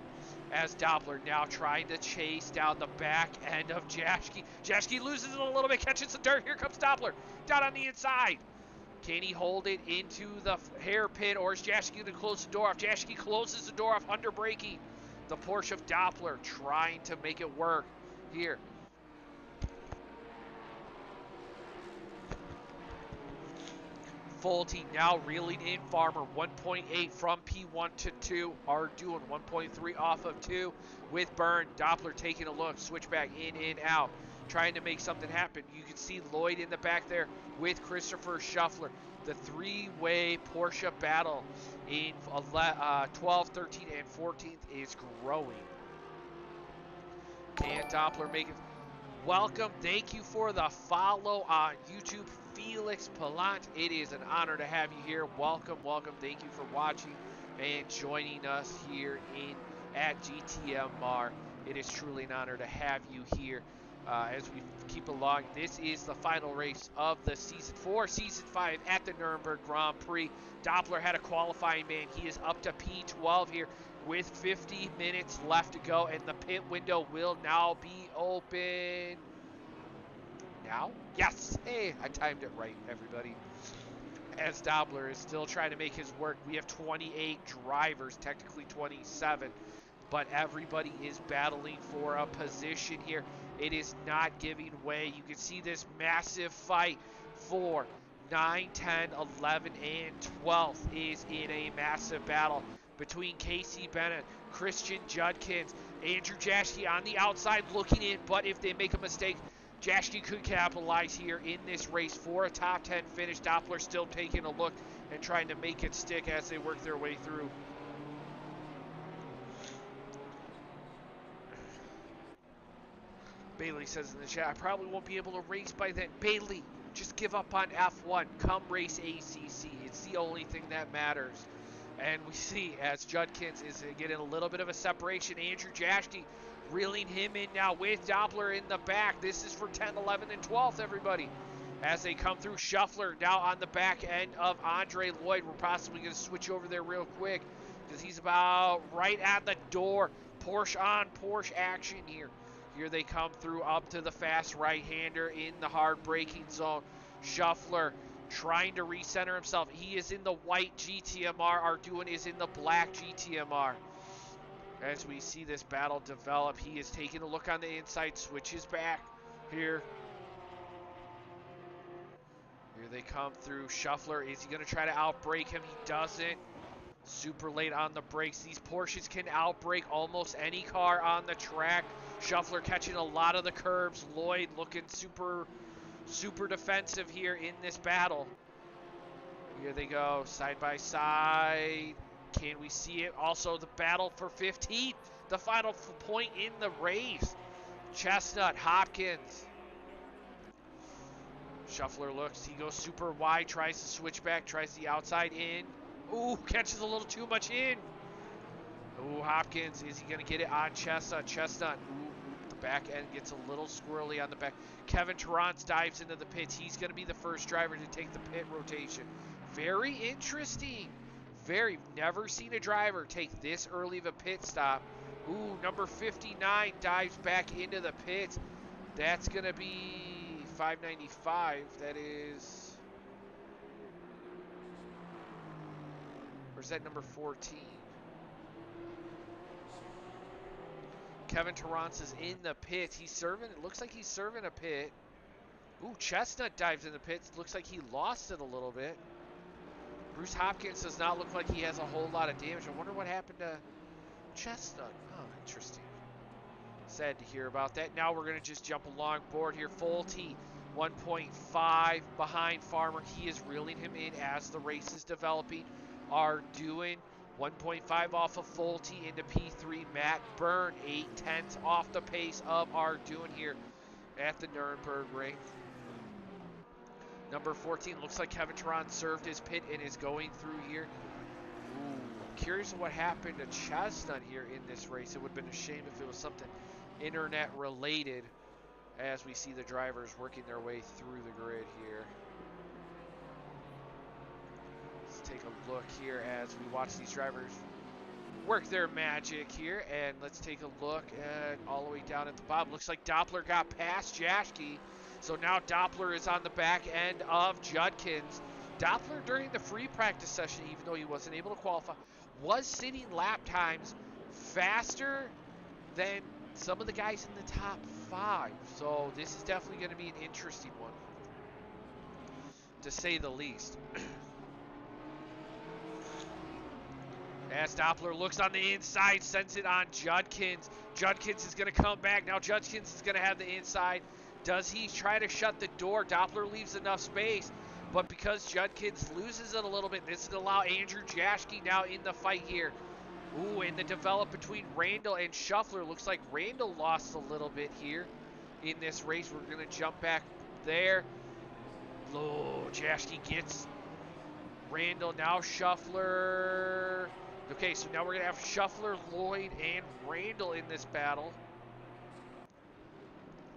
S1: As Doppler now trying to chase down the back end of Jashke. Jashke loses it a little bit, catches the dirt. Here comes Doppler down on the inside. Can he hold it into the hairpin, or is Jashke going to close the door off? Jashke closes the door off, under braking. The Porsche of Doppler trying to make it work here. Fulte now reeling in Farmer. 1.8 from P1 to 2. Arduin 1.3 off of 2 with Byrne. Doppler taking a look. Switchback in, out. Trying to make something happen. You can see Lloyd in the back there with Christopher Shuffler. The three-way Porsche battle in 12, 13, and 14th is growing. Can Doppler make it? Welcome. Thank you for the follow on YouTube, Felix Palant. It is an honor to have you here. Welcome. Thank you for watching and joining us here at GTMR. It is truly an honor to have you here. As we keep along, this is the final race of the season 4, season 5 at the Nurburgring Grand Prix. Doppler had a qualifying man. He is up to P12 here with 50 minutes left to go, and the pit window will now be open. Now? Yes! Hey, I timed it right, everybody. As Doppler is still trying to make his work. We have 28 drivers, technically 27, but everybody is battling for a position here. It is not giving way. You can see this massive fight for 9, 10, 11, and 12th is in a massive battle between Casey Bennett, Christian Judkins, Andrew Jashke on the outside looking in, but if they make a mistake, Jashke could capitalize here in this race for a top 10 finish. Doppler still taking a look and trying to make it stick as they work their way through. Bailey says in the chat, I probably won't be able to race by then. Bailey, just give up on F1. Come race ACC. It's the only thing that matters. And we see as Judkins is getting a little bit of a separation. Andrew Jashke reeling him in now with Doppler in the back. This is for 10th, 11th, and 12th, everybody. As they come through, Shuffler now on the back end of Andre Lloyd. We're possibly going to switch over there real quick because he's about right at the door. Porsche on Porsche action here. Here they come through up to the fast right-hander in the hard braking zone. Shuffler trying to recenter himself. He is in the white GTMR. Arduin is in the black GTMR. As we see this battle develop, he is taking a look on the inside, switches back here. Here they come through. Shuffler, is he going to try to outbrake him? He doesn't. Super late on the brakes. These Porsches can outbrake almost any car on the track. Shuffler catching a lot of the curbs. Lloyd looking super defensive here in this battle. Here they go, side by side. Can we see it? Also the battle for 15th, the final point in the race. Chestnut, Hopkins. Shuffler looks, he goes super wide, tries to switch back, tries the outside in. Ooh, catches a little too much in. Ooh, Hopkins, is he going to get it on Chestnut? Chestnut, ooh, the back end gets a little squirrely on the back. Kevin Tarrance dives into the pits. He's going to be the first driver to take the pit rotation. Very interesting. Never seen a driver take this early of a pit stop. Ooh, number 59 dives back into the pits. That's going to be 595. That is... Or is that number 14? Kevin Tarrance is in the pits. He's serving, it looks like he's serving a pit. Ooh, Chestnut dives in the pits. Looks like he lost it a little bit. Bruce Hopkins does not look like he has a whole lot of damage. I wonder what happened to Chestnut. Oh, interesting. Sad to hear about that. Now we're going to just jump along board here. Fulte, 1.5 behind Farmer. He is reeling him in as the race is developing. Arduin, 1.5 off of Fulte into P3. Matt Byrne, 8/10 off the pace of Arduin here at the Nurburgring. Number 14, looks like Kevin Tarrance served his pit and is going through here. Ooh, curious what happened to Chestnut here in this race. It would have been a shame if it was something internet related as we see the drivers working their way through the grid here. Let's take a look here as we watch these drivers work their magic here. And let's take a look at all the way down at the bottom. Looks like Doppler got past Jaschke. So now Doppler is on the back end of Judkins. Doppler during the free practice session, even though he wasn't able to qualify, was sitting lap times faster than some of the guys in the top 5. So this is definitely going to be an interesting one, to say the least. As Doppler looks on the inside, sends it on Judkins. Judkins is going to come back. Now Judkins is going to have the inside. Does he try to shut the door? Doppler leaves enough space, but because Judkins loses it a little bit, this is going to allow Andrew Jaschke now in the fight here. Ooh, and the develop between Randall and Shuffler. Looks like Randall lost a little bit here in this race. We're going to jump back there. Oh, Jaschke gets Randall. Now Shuffler. Okay, so now we're going to have Shuffler, Lloyd, and Randall in this battle.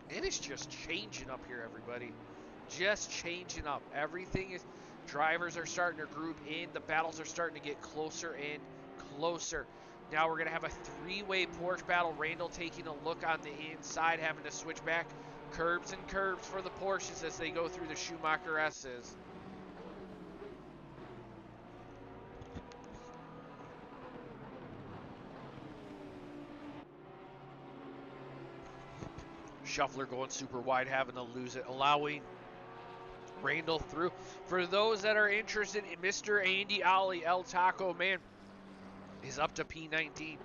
S1: It is just changing up here, everybody. Just changing up. Everything is... Drivers are starting to group in. The battles are starting to get closer and closer. Now we're going to have a three-way Porsche battle. Randall taking a look on the inside, having to switch back. Curbs and curbs for the Porsches as they go through the Schumacher S's. Shuffler going super wide, having to lose it, allowing Randall through. For those that are interested in Mr. Andy Ollie, El Taco Man is up to P19.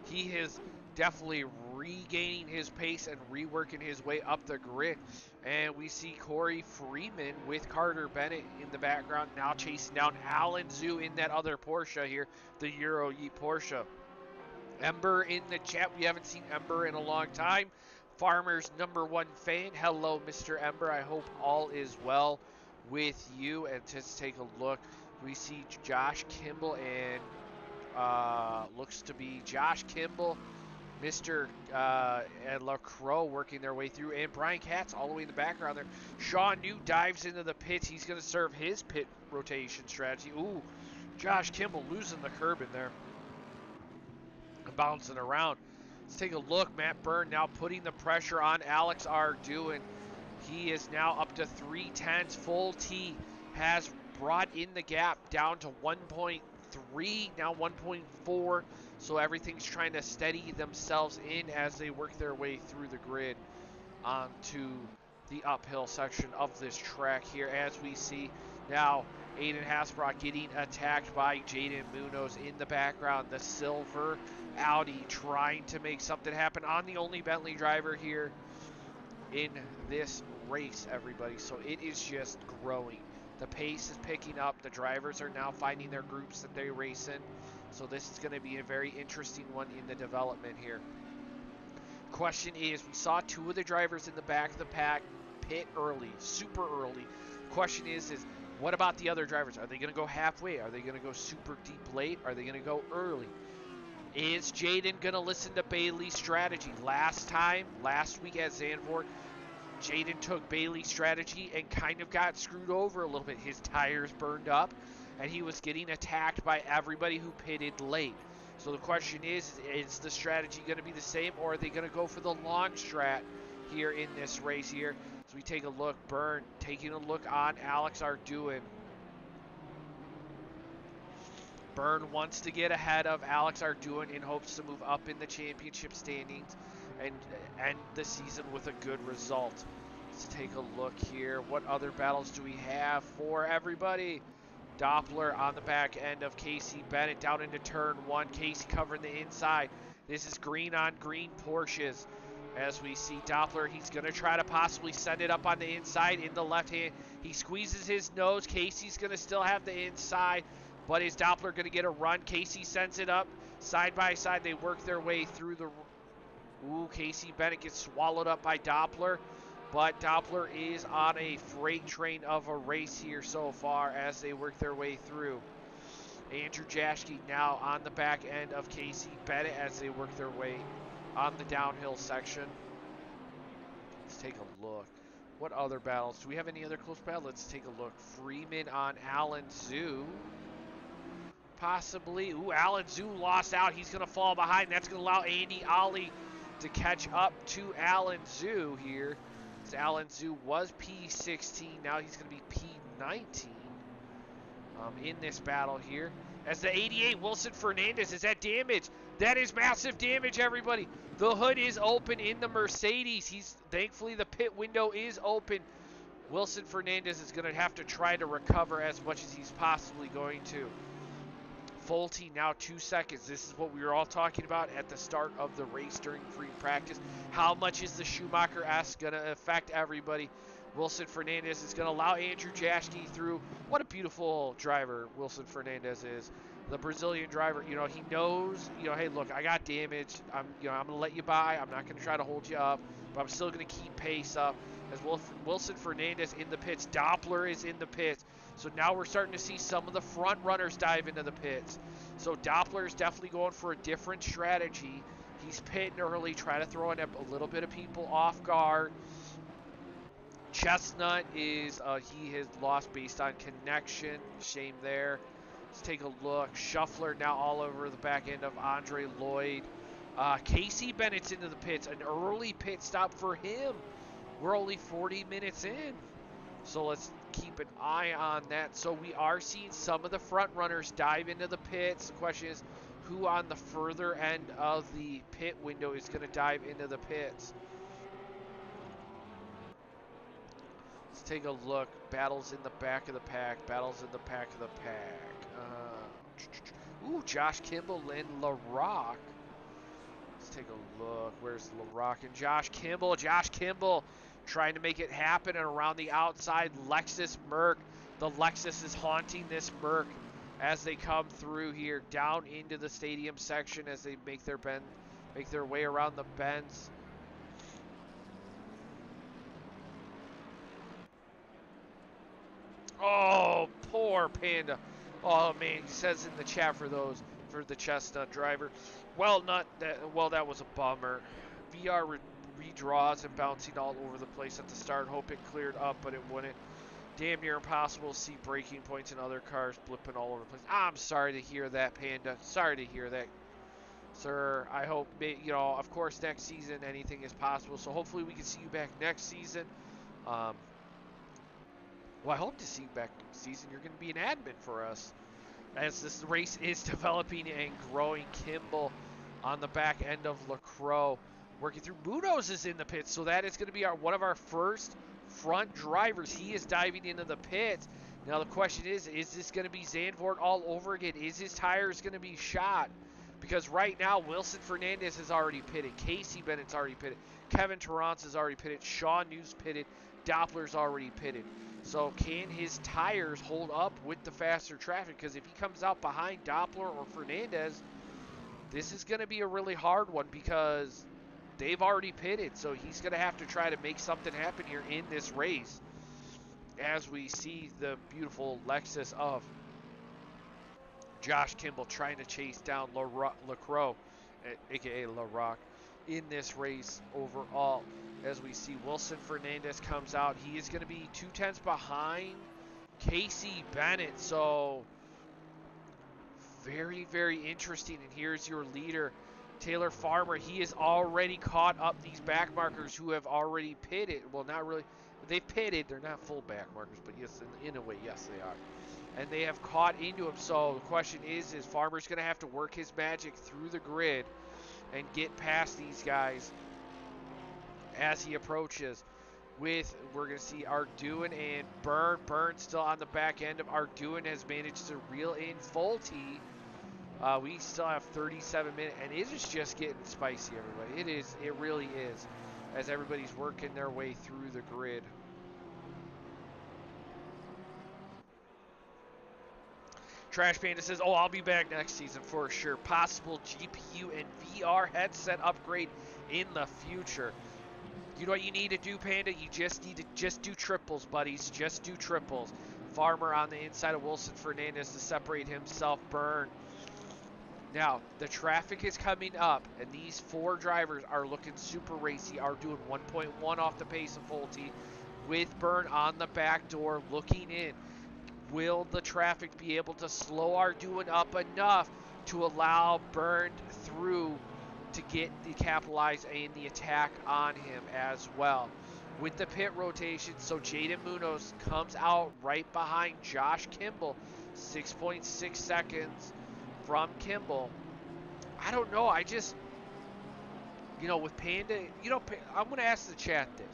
S1: He is definitely regaining his pace and reworking his way up the grid. And we see Corey Freeman with Carter Bennett in the background, now chasing down Alan Zhu in that other Porsche here, the Euro Yeet Porsche. Ember in the chat. We haven't seen Ember in a long time. Farmer's #1 fan. Hello, Mr. Ember. I hope all is well with you. And just take a look. We see Josh Kimball and looks to be Josh Kimball Mr. And LaCroix working their way through, and Brian Katz all the way in the background there. Sean New dives into the pits. He's going to serve his pit rotation strategy. Ooh, Josh Kimball losing the curb in there. Bouncing around. Let's take a look. Matt Byrne now putting the pressure on Alex Arduin. He is now up to 3/10. Full T has brought in the gap down to 1.3, now 1.4. So everything's trying to steady themselves in as they work their way through the grid onto the uphill section of this track here. As we see now, Aiden Hasbrock getting attacked by Jaden Munoz in the background. The silver Audi trying to make something happen on the only Bentley driver here in this race, everybody. So it is just growing. The pace is picking up. The drivers are now finding their groups that they race in. So this is going to be a very interesting one in the development here. Question is, we saw two of the drivers in the back of the pack pit early, super early. Question is what about the other drivers? Are they going to go halfway? Are they going to go super deep late? Are they going to go early? Is Jaden going to listen to Bailey's strategy? Last week at Zandvoort, Jaden took Bailey's strategy and kind of got screwed over a little bit. His tires burned up, and he was getting attacked by everybody who pitted late. So the question is the strategy going to be the same, or are they going to go for the long strat here in this race here? So we take a look. Byrne taking a look on Alex Arduin. Byrne wants to get ahead of Alex Arduin in hopes to move up in the championship standings and end the season with a good result. Let's take a look here. What other battles do we have for everybody? Doppler on the back end of Casey Bennett down into turn one. Casey covering the inside. This is green on green Porsches. As we see Doppler, he's going to try to possibly send it up on the inside in the left hand. He squeezes his nose. Casey's going to still have the inside, but is Doppler going to get a run? Casey sends it up side by side. They work their way through the... Ooh, Casey Bennett gets swallowed up by Doppler. But Doppler is on a freight train of a race here so far as they work their way through. Andrew Jaschke now on the back end of Casey Bennett as they work their way on the downhill section. Let's take a look. What other battles? Do we have any other close battles? Let's take a look. Freeman on Alan Zhu. Possibly. Ooh, Alan Zhu lost out. He's going to fall behind. That's going to allow Andy Ollie to catch up to Alan Zhu here. Alan Zhu was P16. Now he's going to be P19 in this battle here. As the 88, Wilson Fernandez, is that damage? That is massive damage, everybody. The hood is open in the Mercedes. Thankfully, the pit window is open. Wilson Fernandez is going to have to try to recover as much as he's possibly going to. Fulte now 2 seconds. This is what we were all talking about at the start of the race during free practice. How much is the Schumacher S going to affect everybody? Wilson Fernandez is going to allow Andrew Jaschke through. What a beautiful driver Wilson Fernandez is. The Brazilian driver, he knows, hey, look, I got damage. I'm going to let you by. I'm not going to try to hold you up, but I'm still going to keep pace up. As Wilson Fernandez in the pits. Doppler is in the pits. So now we're starting to see some of the front runners dive into the pits. So Doppler is definitely going for a different strategy. He's pitting early, trying to throw in a little bit of people off guard. Chestnut is, he has lost based on connection. Shame there. Let's take a look. Shuffler now all over the back end of Andre Lloyd. Casey Bennett's into the pits. An early pit stop for him. We're only 40 minutes in. So let's keep an eye on that. So we are seeing some of the front runners dive into the pits. The question is, who on the further end of the pit window is going to dive into the pits? Let's take a look. Battles in the back of the pack. Battles in the back of the pack. Ooh, Josh Kimball and LaRock. Let's take a look. Where's LaRock and Josh Kimball? Josh Kimball trying to make it happen, and around the outside, Lexus Merc. The Lexus is haunting this Merc as they come through here down into the stadium section as they make their way around the bends. Oh, poor Panda. Oh, man, he says in the chat for those, for the Chestnut driver. Well, that was a bummer. VR redraws and bouncing all over the place at the start. Hope it cleared up, but it wouldn't. Damn near impossible to see braking points in other cars blipping all over the place. I'm sorry to hear that, Panda. Sorry to hear that, sir. I hope, of course, next season anything is possible. So hopefully we can see you back next season. Well, I hope to see you back next season. You're going to be an admin for us as this race is developing and growing. Kimball on the back end of LaCroix working through. Munoz is in the pits, so that is going to be one of our first front drivers. He is diving into the pits. Now the question is this going to be Zandvoort all over again? Is his tires going to be shot? Because right now, Wilson Fernandez has already pitted. Casey Bennett's already pitted. Kevin Torrance has already pitted. Sean News pitted. Doppler's already pitted. So can his tires hold up with the faster traffic? Because if he comes out behind Doppler or Fernandez, this is going to be a really hard one because they've already pitted. So he's going to have to try to make something happen here in this race. As we see the beautiful Lexus of Josh Kimball trying to chase down LaCroix, a.k.a. LaRock, in this race overall. As we see Wilson Fernandez comes out. He is going to be 2/10 behind Casey Bennett. So very, very interesting. And here's your leader, Taylor Farmer. He has already caught up these back markers who have already pitted. Well, not really. They've pitted. They're not full back markers, but yes, in a way, yes, they are. And they have caught into him. So the question is Farmer's going to have to work his magic through the grid and get past these guys as he approaches. We're going to see Arduin and Byrne. Byrne still on the back end of Arduin has managed to reel in Fulte. We still have 37 minutes, and it is just getting spicy, everybody. It really is, as everybody's working their way through the grid. Trash Panda says, oh, I'll be back next season for sure. Possible GPU and VR headset upgrade in the future. You know what you need to do, Panda? You just need to do triples, buddies. Just do triples. Farmer on the inside of Wilson Fernandez to separate himself. Byrne. Now, the traffic is coming up, and these four drivers are looking super racy, are doing 1.1 off the pace of Fulte, with Byrne on the back door looking in. Will the traffic be able to slow Arduin up enough to allow Byrne through to get the capitalize and the attack on him as well? With the pit rotation, so Jaden Munoz comes out right behind Josh Kimball, 6.6 seconds from Kimball. I don't know. I just, with Panda, I'm going to ask the chat this.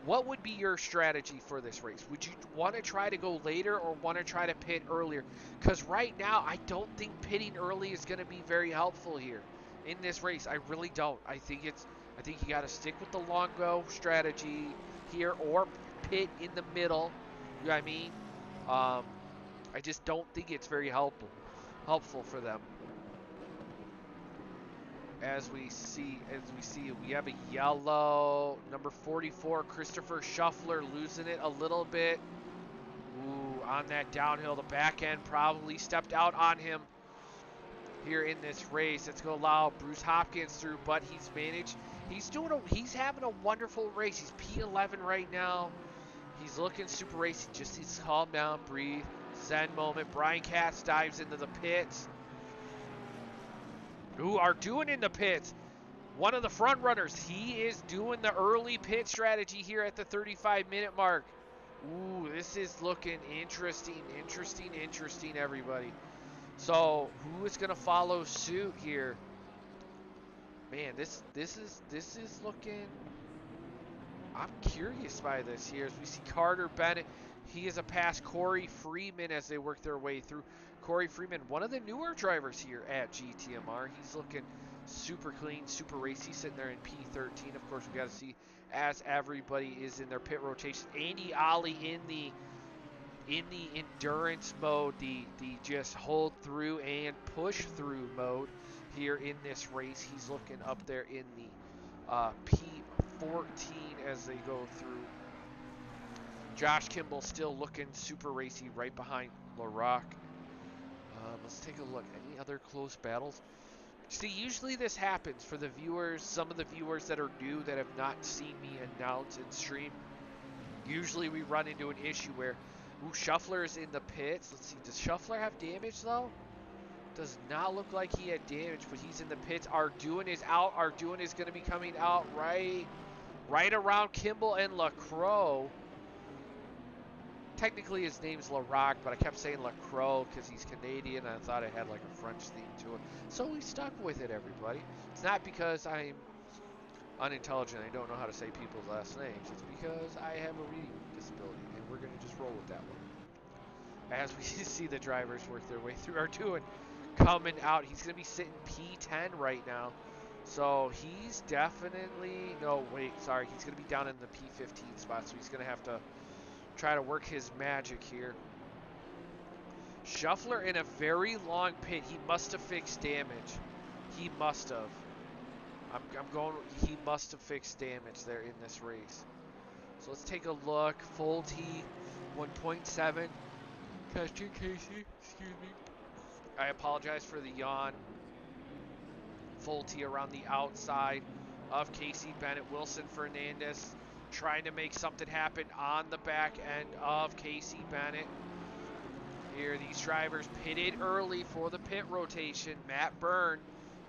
S1: What would be your strategy for this race? Would you want to try to go later or want to try to pit earlier? Because right now, I don't think pitting early is going to be very helpful here in this race. I really don't. I think you got to stick with the long go strategy here or pit in the middle. You know what I mean? I just don't think it's very helpful for them. As we see, we have a yellow, number 44, Christopher Shuffler, losing it a little bit. Ooh, on that downhill, the back end probably stepped out on him here in this race. It's going to allow Bruce Hopkins through, but he's managed. He's having a wonderful race. He's P11 right now. He's looking super racy. Just needs to calm down, breathe, zen moment. Brian Katz dives into the pits. Who are doing in the pits? One of the front runners. He is doing the early pit strategy here at the 35-minute mark. Ooh, this is looking interesting, everybody. So, who is going to follow suit here? Man, this is looking. I'm curious by this here as we see Carter Bennett. He is a pass Corey Freeman as they work their way through. Corey Freeman, one of the newer drivers here at GTMR. He's looking super clean, super racy, sitting there in P13. Of course, we got to see as everybody is in their pit rotation. Andy Ollie in the endurance mode, the just hold through and push through mode here in this race. He's looking up there in the P14 as they go through. Josh Kimball still looking super racy right behind LaRock. Let's take a look. any other close battles? See, usually this happens for the viewers, some of the viewers that are new that have not seen me announce and stream. Usually we run into an issue where, ooh, Shuffler is in the pits. Let's see, does Shuffler have damage though? Does not look like he had damage, but he's in the pits. Arduin is out. Arduin is going to be coming out right around Kimball and LaCroix. Technically his name's LaRock, but I kept saying LaCroix because he's Canadian and I thought it had like a French theme to it. So we stuck with it, everybody. It's not because I'm unintelligent, I don't know how to say people's last names. It's because I have a reading disability, and we're going to just roll with that one. As we see the drivers work their way through Arduin coming out. He's going to be sitting P10 right now. So he's definitely, no, wait, sorry. He's going to be down in the P15 spot, so he's going to have to try to work his magic here. Shuffler in a very long pit. He must have fixed damage. He must have. I'm going, he must have fixed damage there in this race. So let's take a look. Full T, 1.7. Question Casey, excuse me. I apologize for the yawn. Full T around the outside of Casey Bennett. Wilson Fernandez trying to make something happen on the back end of Casey Bennett. Here, these drivers pitted early for the pit rotation. Matt Byrne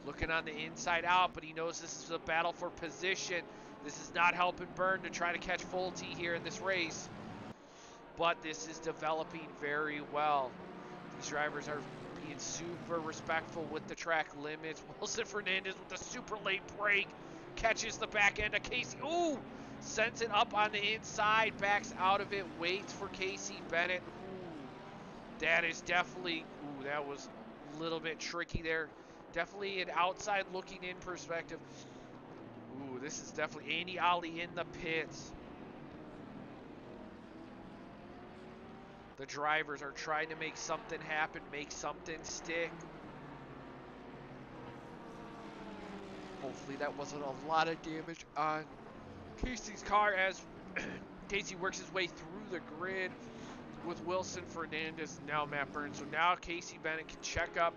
S1: looking on the inside out, but he knows this is a battle for position. This is not helping Byrne to try to catch Full T here in this race. But this is developing very well. These drivers are being super respectful with the track limits. Wilson Fernandez with the super late break. Catches the back end of Casey. Ooh! Sends it up on the inside. Backs out of it. Waits for Casey Bennett. Ooh. That is definitely... Ooh, that was a little bit tricky there. Definitely an outside looking in perspective. Ooh, this is definitely Andy Ollie in the pits. The drivers are trying to make something happen, make something stick. Hopefully that wasn't a lot of damage on Casey's car as Casey works his way through the grid with Wilson Fernandez, now Matt Burns. So now Casey Bennett can check up,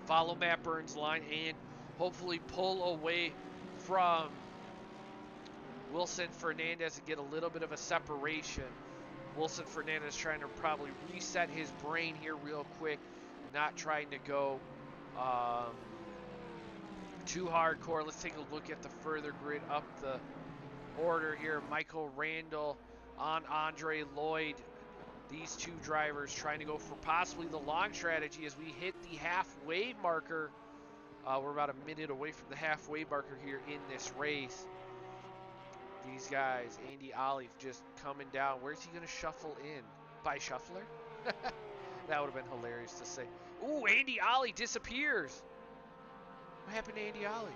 S1: follow Matt Burns' line, and hopefully pull away from Wilson Fernandez and get a little bit of a separation. Wilson Fernandez trying to probably reset his brain here real quick, not trying to go too hardcore. Let's take a look at the further grid up the order here. Michael Randall on Andre Lloyd. These two drivers trying to go for possibly the long strategy as we hit the halfway marker. We're about a minute away from the halfway marker here in this race. These guys, Andy Olive just coming down. Where's he going to shuffle in? By Shuffler? That would have been hilarious to say. Ooh, Andy Ollie disappears. What happened to Andy Ollie?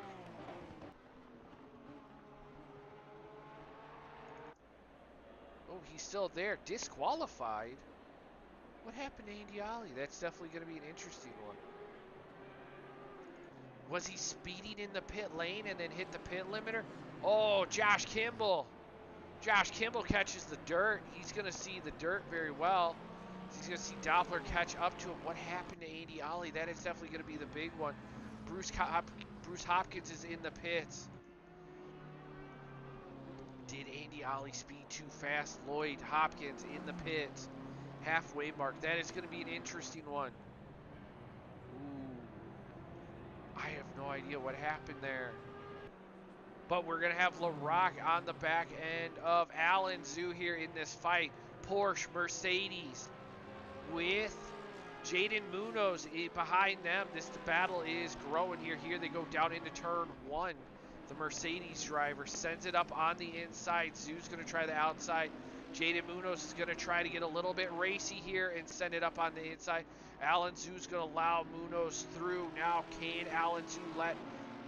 S1: Oh, he's still there. Disqualified? What happened to Andy Ollie? That's definitely going to be an interesting one. Was he speeding in the pit lane and then hit the pit limiter? Oh, Josh Kimball. Josh Kimball catches the dirt. He's going to see the dirt very well. He's going to see Doppler catch up to him. What happened to Andy Ollie? That is definitely going to be the big one. Bruce Hopkins is in the pits. Did Andy Ollie speed too fast? Lloyd Hopkins in the pits. Halfway mark. That is going to be an interesting one. Ooh. I have no idea what happened there. But we're going to have LaRock on the back end of Alan Zhu here in this fight. Porsche, Mercedes with Jaden Munoz behind them. This battle is growing here. Here they go down into turn one. The Mercedes driver sends it up on the inside. Zhu's going to try the outside. Jaden Munoz is going to try to get a little bit racy here and send it up on the inside. Alan Zhu's going to allow Munoz through. Now can Alan Zhu let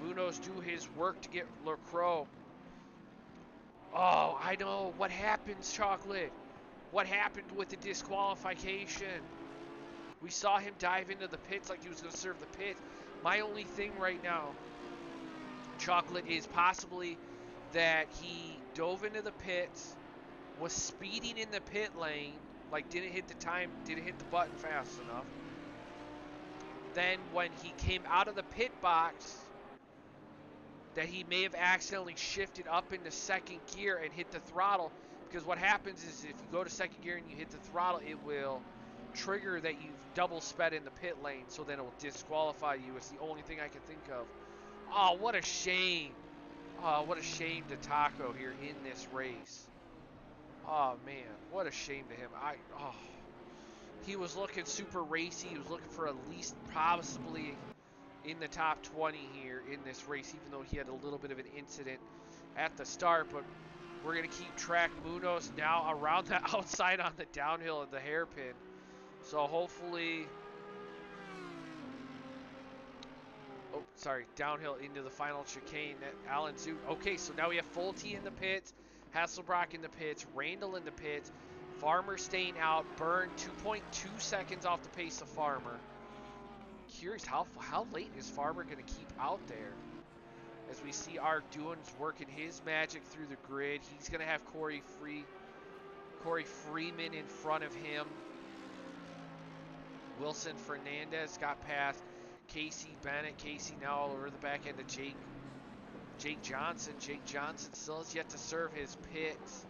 S1: Munoz do his work to get LaCroix? Oh, I know. What happens, Chocolate? What happened with the disqualification? We saw him dive into the pits like he was going to serve the pit. My only thing right now, Chocolate, is possibly that he dove into the pits, was speeding in the pit lane, like didn't hit the button fast enough. then when he came out of the pit box, that he may have accidentally shifted up into second gear and hit the throttle. Because what happens is if you go to second gear and you hit the throttle, it will trigger that you've double sped in the pit lane, so then it will disqualify you. It's the only thing I can think of. Oh, what a shame. Oh, what a shame to Taco here in this race. Oh, man, what a shame to him. He was looking super racy. He was looking for at least possibly in the top 20 here in this race, even though he had a little bit of an incident at the start. But we're going to keep track. Munoz now around the outside on the downhill of the hairpin. So hopefully... Oh, sorry, downhill into the final chicane. Alan Zut. Okay, so now we have Fulte in the pits, Hasselbrock in the pits, Randall in the pits, Farmer staying out, Byrne 2.2 seconds off the pace of Farmer. Curious, how late is Farmer going to keep out there? As we see Arduin's working his magic through the grid. He's going to have Corey Freeman in front of him. Wilson Fernandez got past Casey Bennett. Casey now all over the back end of Jake Johnson. Jake Johnson still has yet to serve his pits.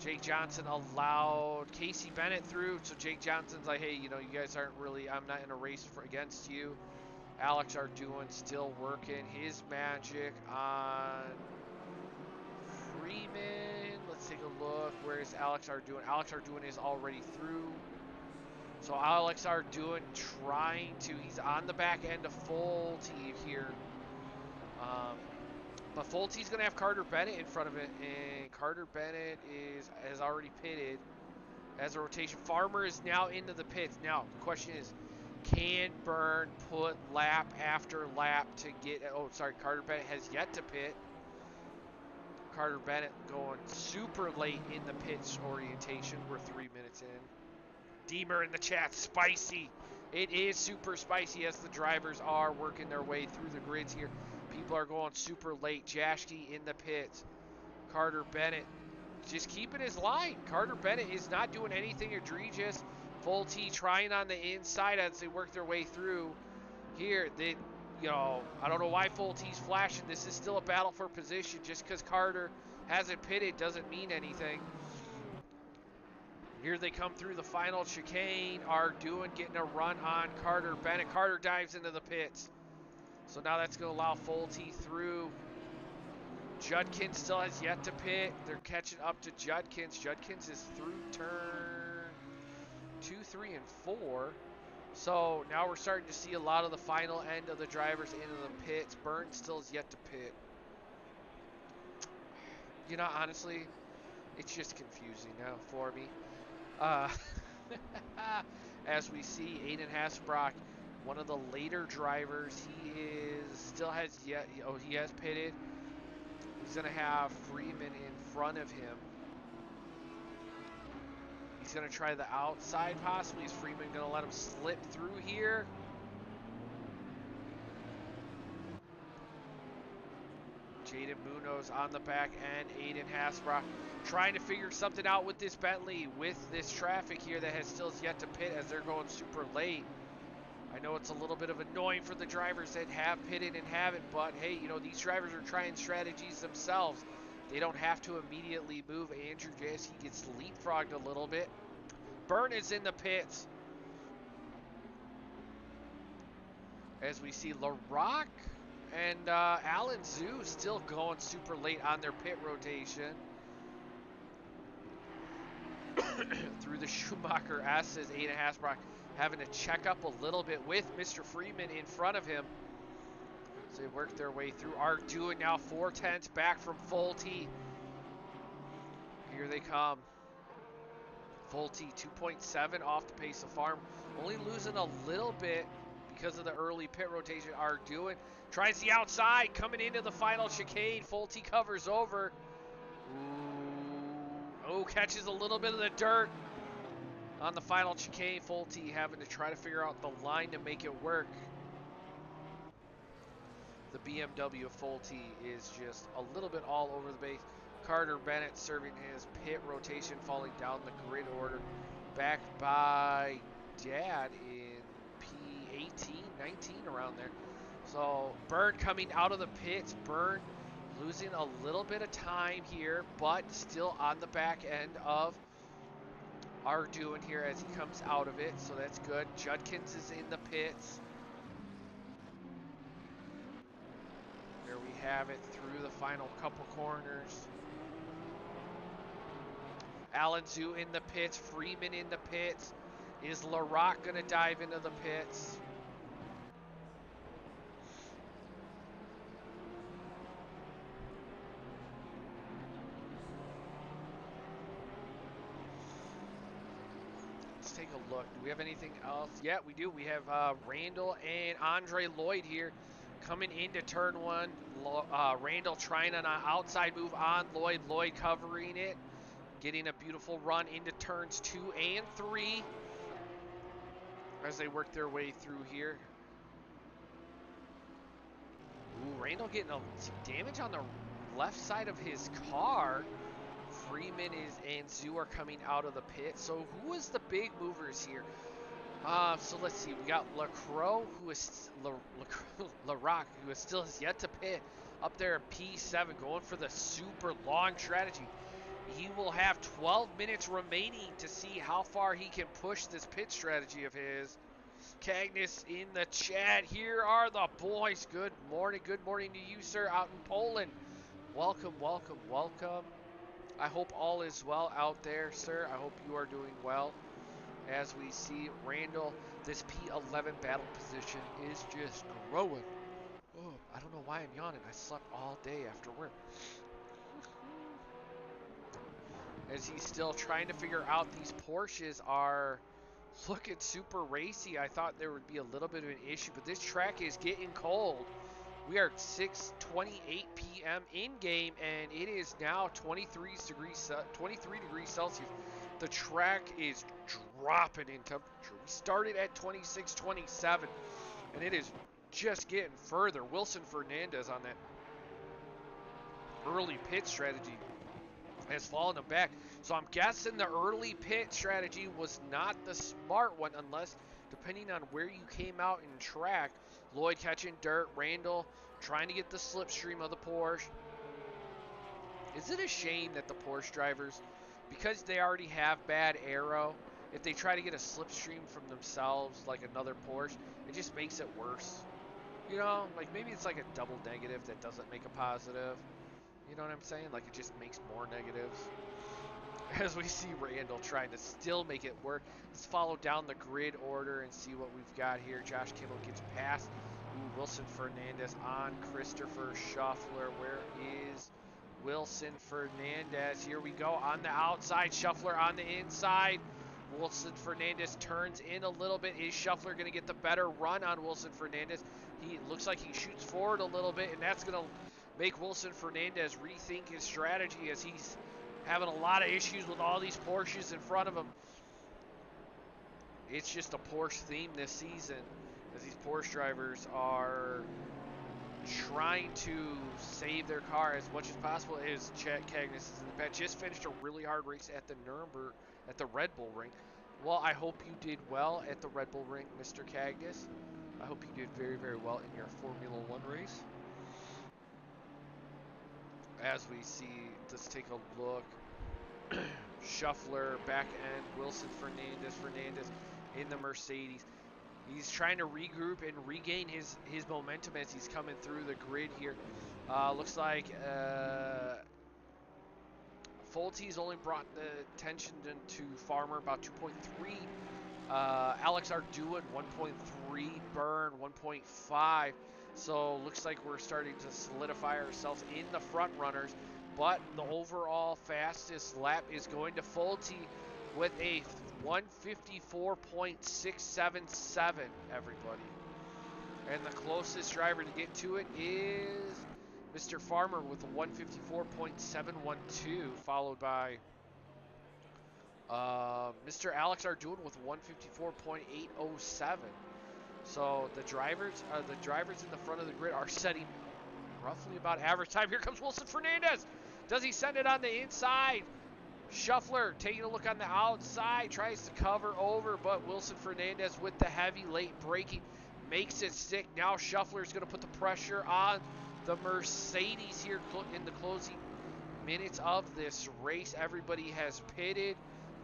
S1: Jake Johnson allowed Casey Bennett through, so Jake Johnson's like, hey, you know, you guys aren't really, I'm not in a race against you. Alex Arduin still working his magic on Freeman. Let's take a look. Where is Alex Arduin? Alex Arduin is already through. So Alex Arduin trying to, he's on the back end of Fulte here. But Fulte's going to have Carter Bennett in front of it, and Carter Bennett has already pitted as a rotation. Farmer is now into the pits. Now, the question is, can Byrne put lap after lap to get... Oh, sorry, Carter Bennett has yet to pit. Carter Bennett going super late in the pits orientation. We're 3 minutes in. Deemer in the chat, spicy. It is super spicy as the drivers are working their way through the grids here. People are going super late. Jashke in the pits. Carter Bennett just keeping his line. Carter Bennett is not doing anything egregious. Fulte trying on the inside as they work their way through. Here, I don't know why Fulte's flashing. This is still a battle for position. Just because Carter hasn't pitted doesn't mean anything. Here they come through the final chicane. Arduin getting a run on Carter Bennett. Carter dives into the pits. So now that's going to allow Fulte through. Judkins still has yet to pit. They're catching up to Judkins. Judkins is through turn 2, 3, and 4. So now we're starting to see a lot of the final end of the drivers into the pits. Byrne still has yet to pit. You know, honestly, it's just confusing now for me. As we see, Aiden Hasselbrock, one of the later drivers, he has pitted. He's going to have Freeman in front of him. He's going to try the outside possibly. Is Freeman going to let him slip through here? Jaden Munoz on the back end. Aiden Hasselbrock trying to figure something out with this Bentley, with this traffic here that has still yet to pit as they're going super late. I know it's a little bit of annoying for the drivers that have pitted and haven't, but hey, you know, these drivers are trying strategies themselves. They don't have to immediately move. Andrew Jesse gets leapfrogged a little bit. Byrne is in the pits. As we see LaRock and Alan Zhu still going super late on their pit rotation. Through the Schumacher S as Aiden Hasselbrock having to check up a little bit with Mr. Freeman in front of him. So they work their way through. Arduin now 4/10 back from Fulte. Here they come. Fulte 2.7 off the pace of Farm. Only losing a little bit because of the early pit rotation. Arduin tries the outside, coming into the final chicane. Fulte covers over. Oh, catches a little bit of the dirt on the final chicane. Fulte having to try to figure out the line to make it work. The BMW of Fulte is just a little bit all over the base. Carter Bennett serving his pit rotation, falling down the grid order. Backed by Dad in 18, 19 around there. So Byrne coming out of the pits. Byrne losing a little bit of time here, but still on the back end of our doing here as he comes out of it. So that's good. Judkins is in the pits. There we have it through the final couple corners. Alan Zhu in the pits. Freeman in the pits. Is LaRock going to dive into the pits? Let's take a look. Do we have anything else? Yeah, we do. We have Randall and Andre Lloyd here coming into turn one. Randall trying an outside move on Lloyd. Lloyd covering it. Getting a beautiful run into turns 2 and 3 as they work their way through here. Ooh, Randall getting some damage on the left side of his car. Freeman and Zhu are coming out of the pit. So who is the big movers here? So let's see. We got LaCroix, who is LaRock, who is still has yet to pit up there at P7, going for the super long strategy. He will have 12 minutes remaining to see how far he can push this pit strategy of his. Cagnus in the chat. Here are the boys. Good morning. Good morning to you, sir, out in Poland. Welcome, welcome, welcome. I hope all is well out there, sir. I hope you are doing well. As we see Randall, this P11 battle position is just growing. Oh, I don't know why I'm yawning. I slept all day after work. As he's still trying to figure out, these Porsches are looking super racy. I thought there would be a little bit of an issue, but this track is getting cold. We are at 6:28 p.m. in game, and it is now 23 degrees Celsius. The track is dropping in temperature. We started at 26, 27, and it is just getting further. Wilson Fernandez on that early pit strategy has fallen him back. So I'm guessing the early pit strategy was not the smart one, unless, depending on where you came out in track, Lloyd catching dirt, Randall trying to get the slipstream of the Porsche. Is it a shame that the Porsche drivers, because they already have bad aero, if they try to get a slipstream from themselves like another Porsche, it just makes it worse? You know, like maybe it's like a double negative that doesn't make a positive. You know what I'm saying? Like it just makes more negatives. As we see Randall trying to still make it work. Let's follow down the grid order and see what we've got here. Josh Kittle gets past. Ooh, Wilson Fernandez on Christopher Shuffler. Where is Wilson Fernandez? Here we go on the outside. Shuffler on the inside. Wilson Fernandez turns in a little bit. Is Shuffler going to get the better run on Wilson Fernandez? He looks like he shoots forward a little bit, and that's going to make Wilson Fernandez rethink his strategy as he's having a lot of issues with all these Porsches in front of him. It's just a Porsche theme this season as these Porsche drivers are trying to save their car as much as possible. As Chet Cagnus is in the back, just finished a really hard race at the at the Red Bull Ring. Well, I hope you did well at the Red Bull Ring, Mr. Cagnus. I hope you did very, very well in your Formula One race. As we see, let's take a look. Shuffler, back end, Wilson Fernandez in the Mercedes. He's trying to regroup and regain his momentum as he's coming through the grid here. Looks like Folty's only brought the attention to Farmer about 2.3. Alex Arduin 1.3, Byrne 1.5. So looks like we're starting to solidify ourselves in the front runners. But the overall fastest lap is going to Folty with a 154.677, everybody. And the closest driver to get to it is Mr. Farmer with a 154.712, followed by Mr. Alex Arduin with 154.807. So the drivers in the front of the grid are setting roughly about average time. Here comes Wilson Fernandez. Does he send it on the inside? Shuffler taking a look on the outside, tries to cover over, but Wilson Fernandez with the heavy late braking makes it sick. Now Shuffler's going to put the pressure on the Mercedes here in the closing minutes of this race. Everybody has pitted.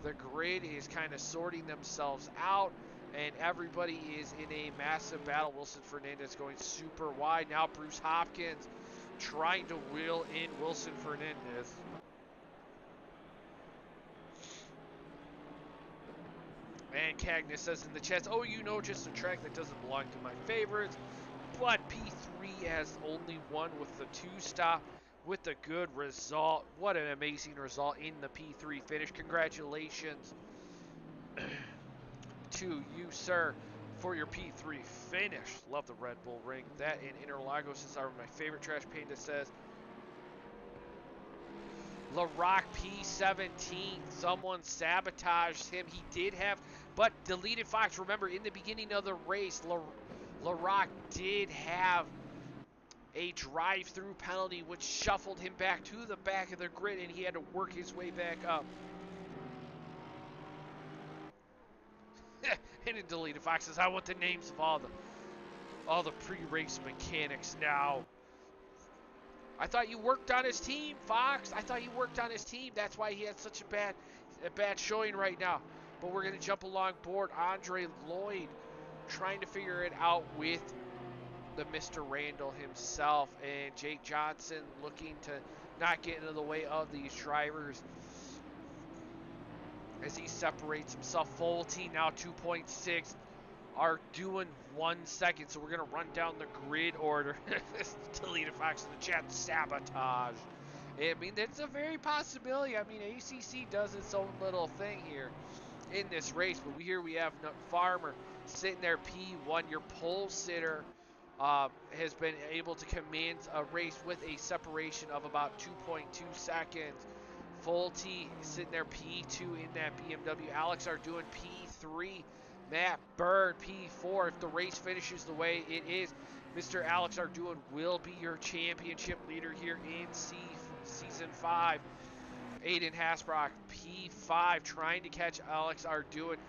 S1: The grid is kind of sorting themselves out, and everybody is in a massive battle. Wilson Fernandez going super wide. Now Bruce Hopkins trying to wheel in Wilson Fernandez. And Cagnes says in the chat, oh, you know, just a track that doesn't belong to my favorites. But P3 has only won with the 2-stop with a good result. What an amazing result in the P3 finish. Congratulations to you, sir, for your P3 finish. Love the Red Bull ring. That and Interlagos is are my favorite. Trash Panda says, LaRock P17, someone sabotaged him. He did have, but Deleted Fox, remember, in the beginning of the race, LaRock did have a drive-through penalty, which shuffled him back to the back of the grid, and he had to work his way back up. And then Deleted Fox says, I want the names of all the pre-race mechanics now. I thought you worked on his team, Fox. I thought you worked on his team. That's why he had such a bad showing right now. But we're going to jump along board. Andre Lloyd trying to figure it out with the Mr. Randall himself. And Jake Johnson looking to not get into the way of these drivers as he separates himself. Fulte now 2.6. Are doing 1 second, so we're gonna run down the grid order. Deleted Fox in the chat, sabotage. I mean, that's a very possibility. I mean, ACC does its own little thing here in this race, but here we have Farmer sitting there, P1. Your pole sitter has been able to command a race with a separation of about 2.2 seconds. Fulte sitting there, P2 in that BMW. Alex are doing P3. Matt Bird, P4. If the race finishes the way it is, Mr. Alex Ardoin will be your championship leader here in Season 5. Aiden Hasbrock, P5, trying to catch Alex Ardoin.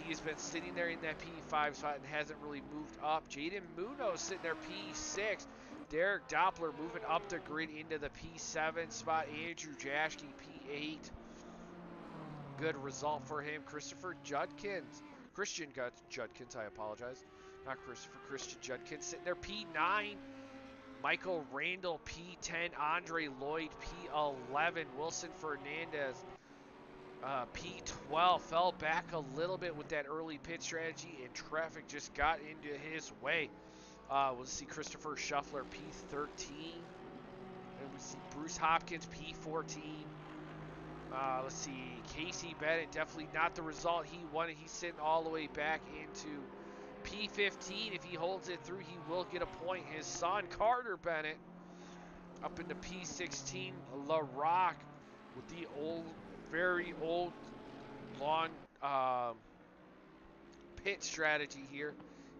S1: He has been sitting there in that P5 spot and hasn't really moved up. Jaden Munoz sitting there, P6. Derek Doppler moving up the grid into the P7 spot. Andrew Jaschke, P8. Good result for him. Christian Judkins, I apologize. Not Christopher, Christian Judkins sitting there, P9. Michael Randall, P10. Andre Lloyd, P11. Wilson Fernandez, P12. Fell back a little bit with that early pit strategy, and traffic just got into his way. We'll see Christopher Shuffler, P13. And we see Bruce Hopkins, P14. Let's see, Casey Bennett, definitely not the result he wanted. He's sitting all the way back into P15. If he holds it through, he will get a point. His son, Carter Bennett, up into P16. LaRock with the very old, long pit strategy here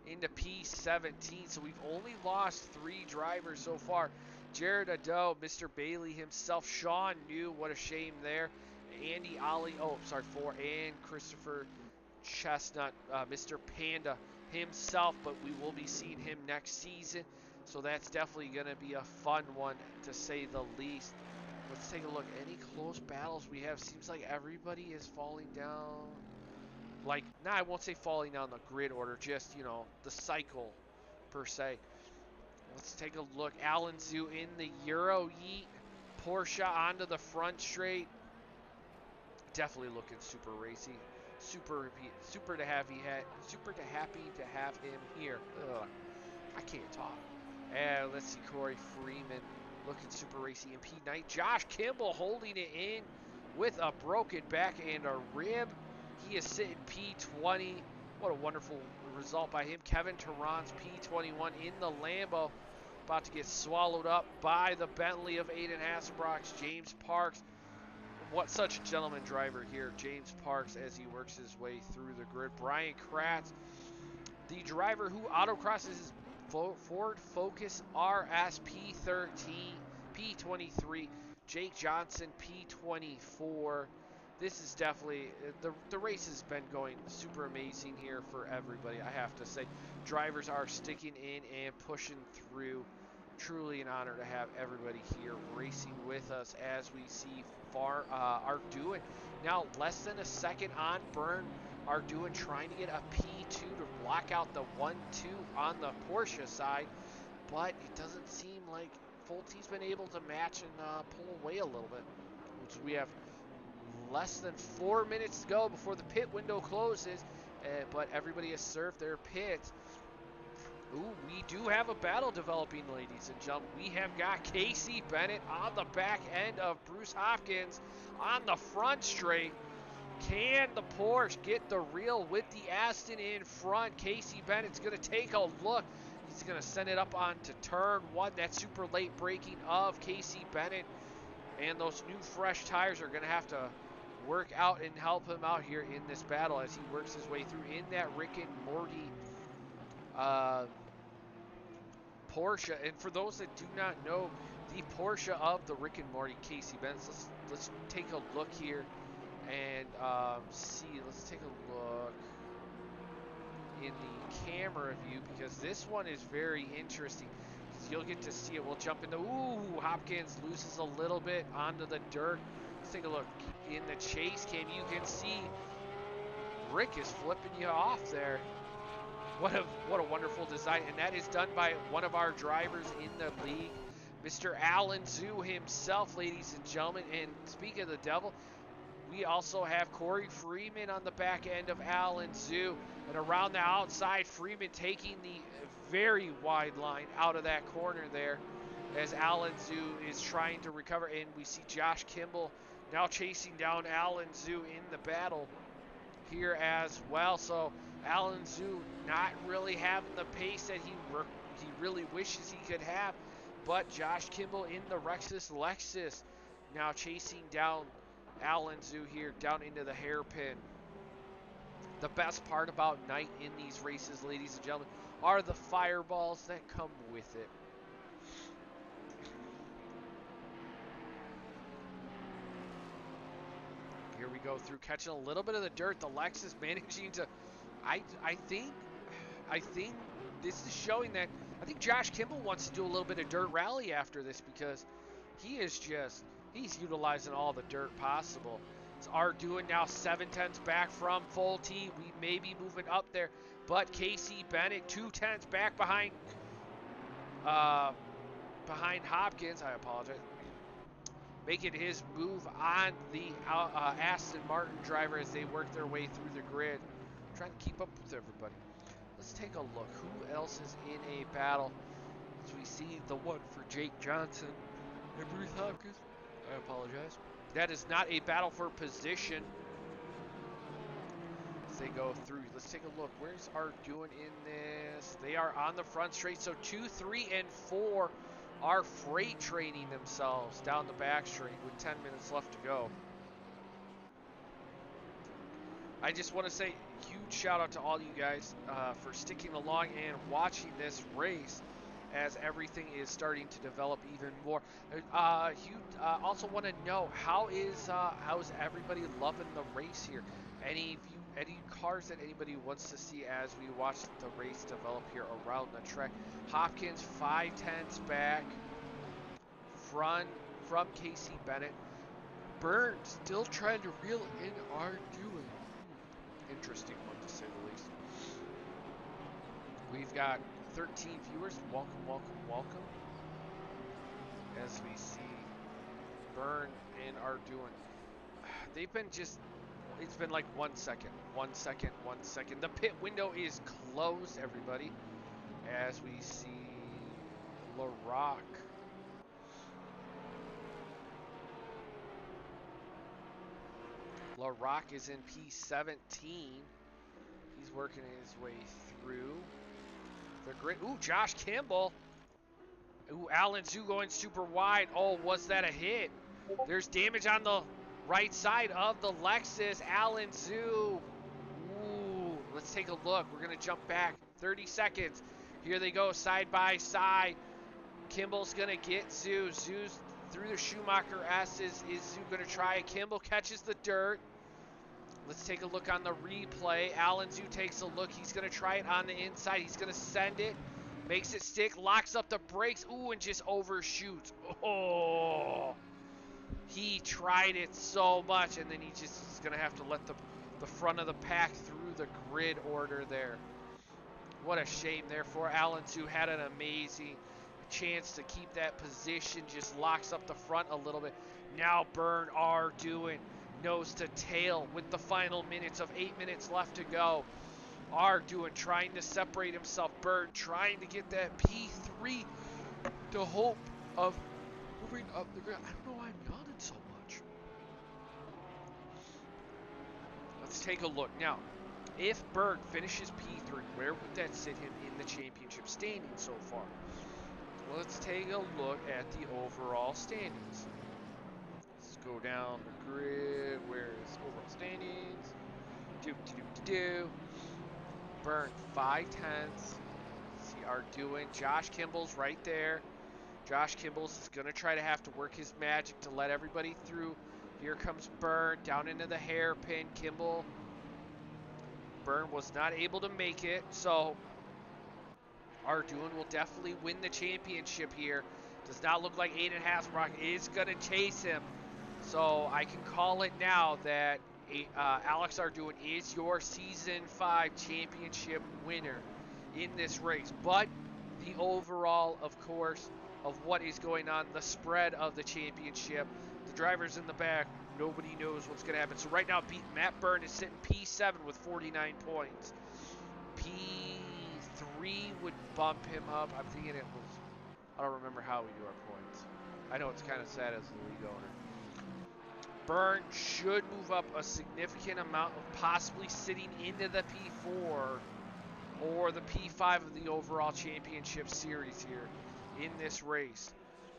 S1: into P17. So we've only lost 3 drivers so far. Jared Ado, Mr. Bailey himself, Sean New, what a shame there. Andy Ollie, 4, and Christopher Chestnut, Mr. Panda himself, but we will be seeing him next season, so that's definitely going to be a fun one, to say the least. Let's take a look. Any close battles we have? Seems like everybody is falling down. Like, I won't say falling down the grid order, just, you know, the cycle, per se. Let's take a look. Alan Zhu in the Euro Yeet. Porsche onto the front straight. Definitely looking super racy. Super to happy to have him here. Ugh, I can't talk. And let's see, Corey Freeman looking super racy in P9. Josh Kimball holding it in with a broken back and a rib. He is sitting P20. What a wonderful result by him. Kevin Tarrant's P21 in the Lambo. About to get swallowed up by the Bentley of Aiden Hasselbrock's James Parks. What such a gentleman driver here, James Parks, as he works his way through the grid. Brian Kratz, the driver who autocrosses his Ford Focus RS P13, P23. Jake Johnson, P24. this is definitely the race has been going super amazing here for everybody. I have to say, drivers are sticking in and pushing through. Truly an honor to have everybody here racing with us as we see Arduin now less than a second on Burn. Arduin trying to get a P2 to block out the 1-2 on the Porsche side, but it doesn't seem like Fulti's been able to match and pull away a little bit. Which we have less than 4 minutes to go before the pit window closes, but everybody has served their pit. Ooh, we do have a battle developing, ladies and gentlemen. We have got Casey Bennett on the back end of Bruce Hopkins on the front straight. Can the Porsche get the reel with the Aston in front? Casey Bennett's going to take a look. He's going to send it up onto turn one. That super late braking of Casey Bennett. And those new fresh tires are going to have to work out and help him out here in this battle as he works his way through in that Rick and Morty Porsche. And for those that do not know, the Porsche of the Rick and Morty Casey Benz, let's take a look here and see. Let's take a look in the camera view because this one is very interesting. You'll get to see it. We'll jump into, ooh, Hopkins loses a little bit onto the dirt. Let's take a look in the chase cam. You can see Rick is flipping you off there. What a wonderful design, and that is done by one of our drivers in the league, Mr. Alan Zhu himself, ladies and gentlemen. And speaking of the devil, we also have Corey Freeman on the back end of Alan Zhu. And around the outside, Freeman taking the very wide line out of that corner there as Alan Zhu is trying to recover. And we see Josh Kimball now chasing down Alan Zhu in the battle here as well. So Alan Zhu not really having the pace that he really wishes he could have. But Josh Kimball in the Lexus now chasing down Alan Zhu here down into the hairpin. The best part about night in these races, ladies and gentlemen, are the fireballs that come with it. Here we go through catching a little bit of the dirt. The Lexus managing to, I think this is showing that I think Josh Kimball wants to do a little bit of dirt rally after this because he's utilizing all the dirt possible. It's Arduin now 7/10 back from Fulte. We may be moving up there, but Casey Bennett 2/10 back behind Hopkins. I apologize. Making his move on the Aston Martin driver as they work their way through the grid, trying to keep up with everybody. Let's take a look. Who else is in a battle? As we see the one for Jake Johnson and Bruce Hopkins. I apologize. That is not a battle for position. As they go through, let's take a look. Where's Arduin in this? They are on the front straight. So 2, 3, and 4 are freight training themselves down the back straight with 10 minutes left to go. I just want to say huge shout out to all you guys for sticking along and watching this race as everything is starting to develop even more. Also want to know how's everybody loving the race here? Any cars that anybody wants to see as we watch the race develop here around the track? Hopkins 5/10 back from Casey Bennett. Byrne still trying to reel in Arduin. Interesting one to say the least. We've got 13 viewers. Welcome, welcome, welcome. As we see Byrne and Arduin. They've been it's been like 1 second, 1 second, 1 second. The pit window is closed, everybody. As we see LaRock. LaRock is in P17. He's working his way through the grid. Ooh, Josh Kimball. Ooh, Alan Zhu going super wide. Oh, was that a hit? There's damage on the right side of the Lexus. Alan Zhu. Ooh, let's take a look. We're going to jump back 30 seconds. Here they go side by side. Kimball's going to get Zhu. Zhu's through the Schumacher S's. Is Zhu going to try it? Kimball catches the dirt. Let's take a look on the replay. Alan Zhu takes a look. He's going to try it on the inside. He's going to send it. Makes it stick. Locks up the brakes. Ooh, and just overshoots. Oh. He tried it so much, and then he just is going to have to let the front of the pack through the grid order there. What a shame there for Alan Zhu. Had an amazing chance to keep that position. Just locks up the front a little bit. Now Byrne are doing nose to tail with the final minutes of 8 minutes left to go. Are doing trying to separate himself. Byrne trying to get that P3 to hope of moving up the grid. I don't know why I'm yawning so much. Let's take a look. Now, if Byrne finishes P3, where would that sit him in the championship standings so far? Well, let's take a look at the overall standings. Let's go down the grid. Where is overall standings? Byrne 5/10. See our doing. Josh Kimball's right there. Josh Kimball's is going to try to have to work his magic to let everybody through. Here comes Byrne down into the hairpin. Byrne was not able to make it, so Ardoin will definitely win the championship here. Does not look like Aiden Hasbrock is going to chase him. So I can call it now that Alex Ardoin is your Season 5 championship winner in this race. But the overall, of course, of what is going on, the spread of the championship, the drivers in the back, nobody knows what's going to happen. So right now, Matt Byrne is sitting P7 with 49 points. P3 would bump him up. I'm thinking it was, I don't remember how we do our points. I know it's kind of sad as the league owner. Byrne should move up a significant amount of possibly sitting into the P4 or the P5 of the overall championship series here in this race,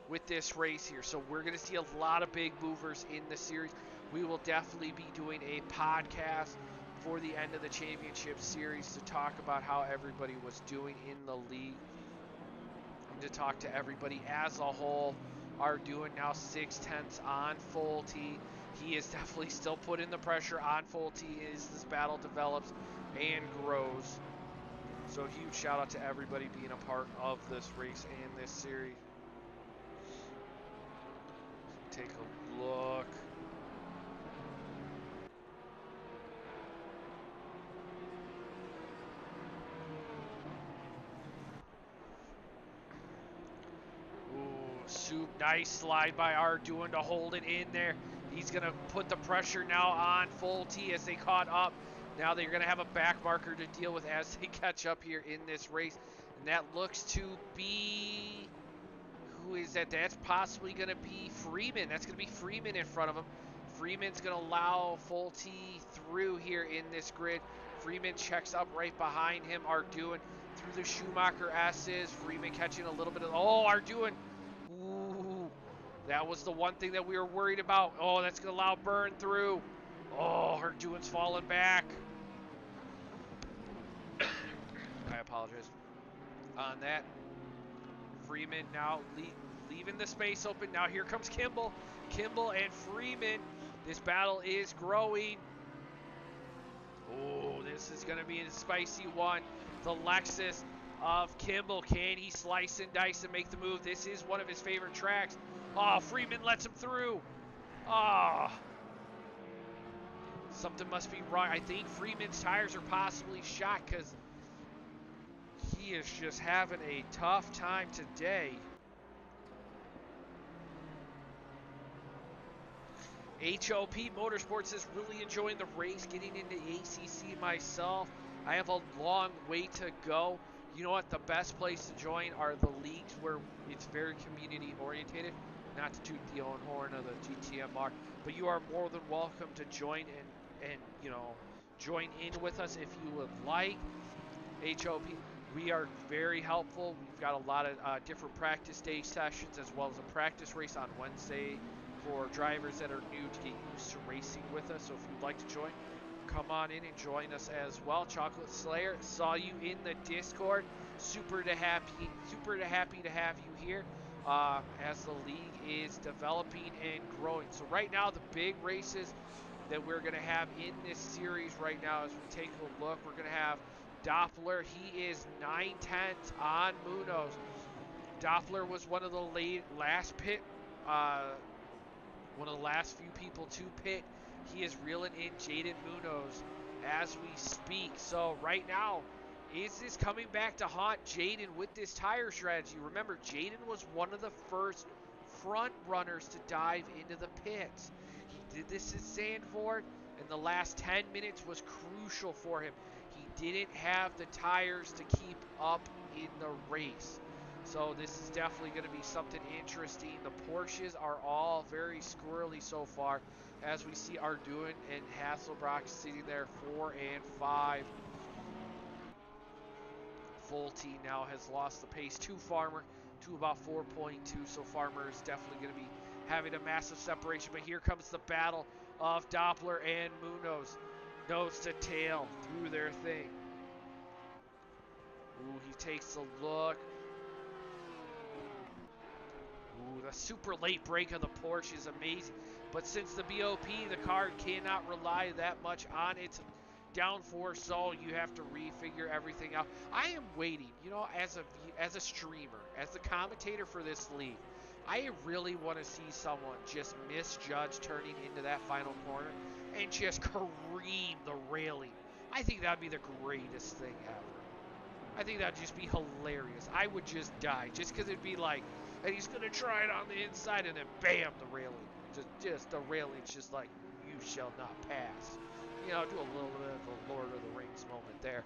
S1: with this race here. So we're going to see a lot of big movers in the series. We will definitely be doing a podcast for the end of the championship series to talk about how everybody was doing in the league and to talk to everybody as a whole. Are doing now 6/10 on Fulte. He is definitely still putting the pressure on Fulte as this battle develops and grows. So huge shout out to everybody being a part of this race and this series. So take a look. Soup, nice slide by Ardoin to hold it in there. He's going to put the pressure now on Fulte as they caught up. Now they're going to have a back marker to deal with as they catch up here in this race. And that looks to be... Who is that? That's possibly going to be Freeman. That's going to be Freeman in front of him. Freeman's going to allow Fulte through here in this grid. Freeman checks up right behind him. Ardoin through the Schumacher S's. Freeman catching a little bit of... Oh, Ardoin... Ooh, that was the one thing that we were worried about. Oh, that's going to allow Byrne through. Oh, Ardoin's falling back. I apologize. On that, Freeman now leaving the space open. Now here comes Kimball. Kimball and Freeman. This battle is growing. Oh, this is going to be a spicy one. The Lexus of Kimball. Can he slice and dice and make the move? This is one of his favorite tracks. Oh, Freeman lets him through. Oh. Something must be wrong. I think Freeman's tires are possibly shot because he is just having a tough time today. HOP Motorsports is really enjoying the race, getting into ACC myself. I have a long way to go. You know what? The best place to join are the leagues where it's very community orientated. Not to toot the own horn of the GTMR, but you are more than welcome to join and you know, join in with us if you would like. HOP, we are very helpful. We've got a lot of different practice day sessions as well as a practice race on Wednesday for drivers that are new to get used to racing with us. So if you'd like to join, come on in and join us as well. Chocolate Slayer, saw you in the Discord. Super happy to have you here. as the league is developing and growing. So right now, the big races that we're going to have in this series right now, as we take a look, we're going to have Doppler. He is 9/10 on Munoz. Doppler was one of the last pit, one of the last few people to pit. He is reeling in Jaden Munoz as we speak. So right now, is this coming back to haunt Jaden with this tire strategy? Remember, Jaden was one of the first front runners to dive into the pits. He did this at Zandvoort, and the last 10 minutes was crucial for him. He didn't have the tires to keep up in the race. So this is definitely going to be something interesting. The Porsches are all very squirrely so far, as we see Arduin and Hasselbrock sitting there 4 and 5. Fulte now has lost the pace to Farmer to about 4.2, so Farmer is definitely going to be having a massive separation. But here comes the battle of Doppler and Munoz. Nose to tail through their thing. Ooh, he takes a look. Ooh, the super late break of the Porsche is amazing. But since the BOP, the car cannot rely that much on its downforce, so you have to refigure everything out. I am waiting, you know, as a streamer, as the commentator for this league, I really want to see someone just misjudge turning into that final corner and just cream the railing. I think that'd be the greatest thing ever. I think that'd just be hilarious. I would just die just because it'd be like, and he's gonna try it on the inside, and then bam, the railing. Just the railing's just like, you shall not pass. You know, do a little bit of a Lord of the Rings moment there.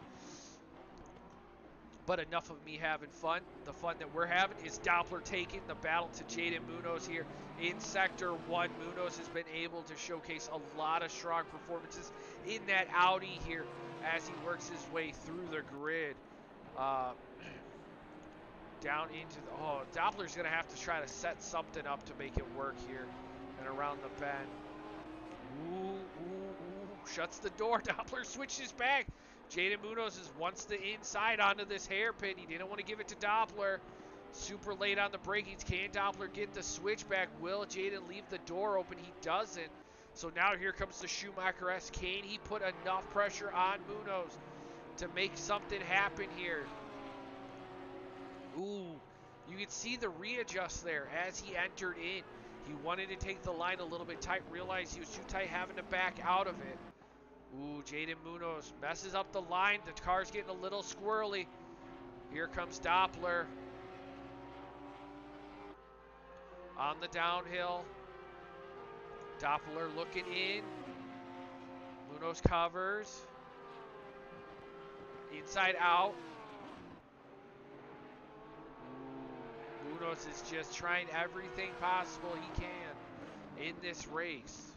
S1: But enough of me having fun. The fun that we're having is Doppler taking the battle to Jaden Munoz here in Sector 1. Munoz has been able to showcase a lot of strong performances in that Audi here as he works his way through the grid. Down into the... Oh, Doppler's going to have to try to set something up to make it work here and around the bend. Ooh. Shuts the door. Doppler switches back. Jaden Munoz is once the inside onto this hairpin. He didn't want to give it to Doppler. Super late on the brakings. Can Doppler get the switch back? Will Jaden leave the door open? He doesn't. So now here comes the Schumacher S. Can he put enough pressure on Munoz to make something happen here? Ooh, you can see the readjust there as he entered in. He wanted to take the line a little bit tight, realized he was too tight, having to back out of it. Ooh, Jaden Munoz messes up the line. The car's getting a little squirrely. Here comes Doppler. On the downhill. Doppler looking in. Munoz covers. Inside out. Munoz is just trying everything possible he can in this race.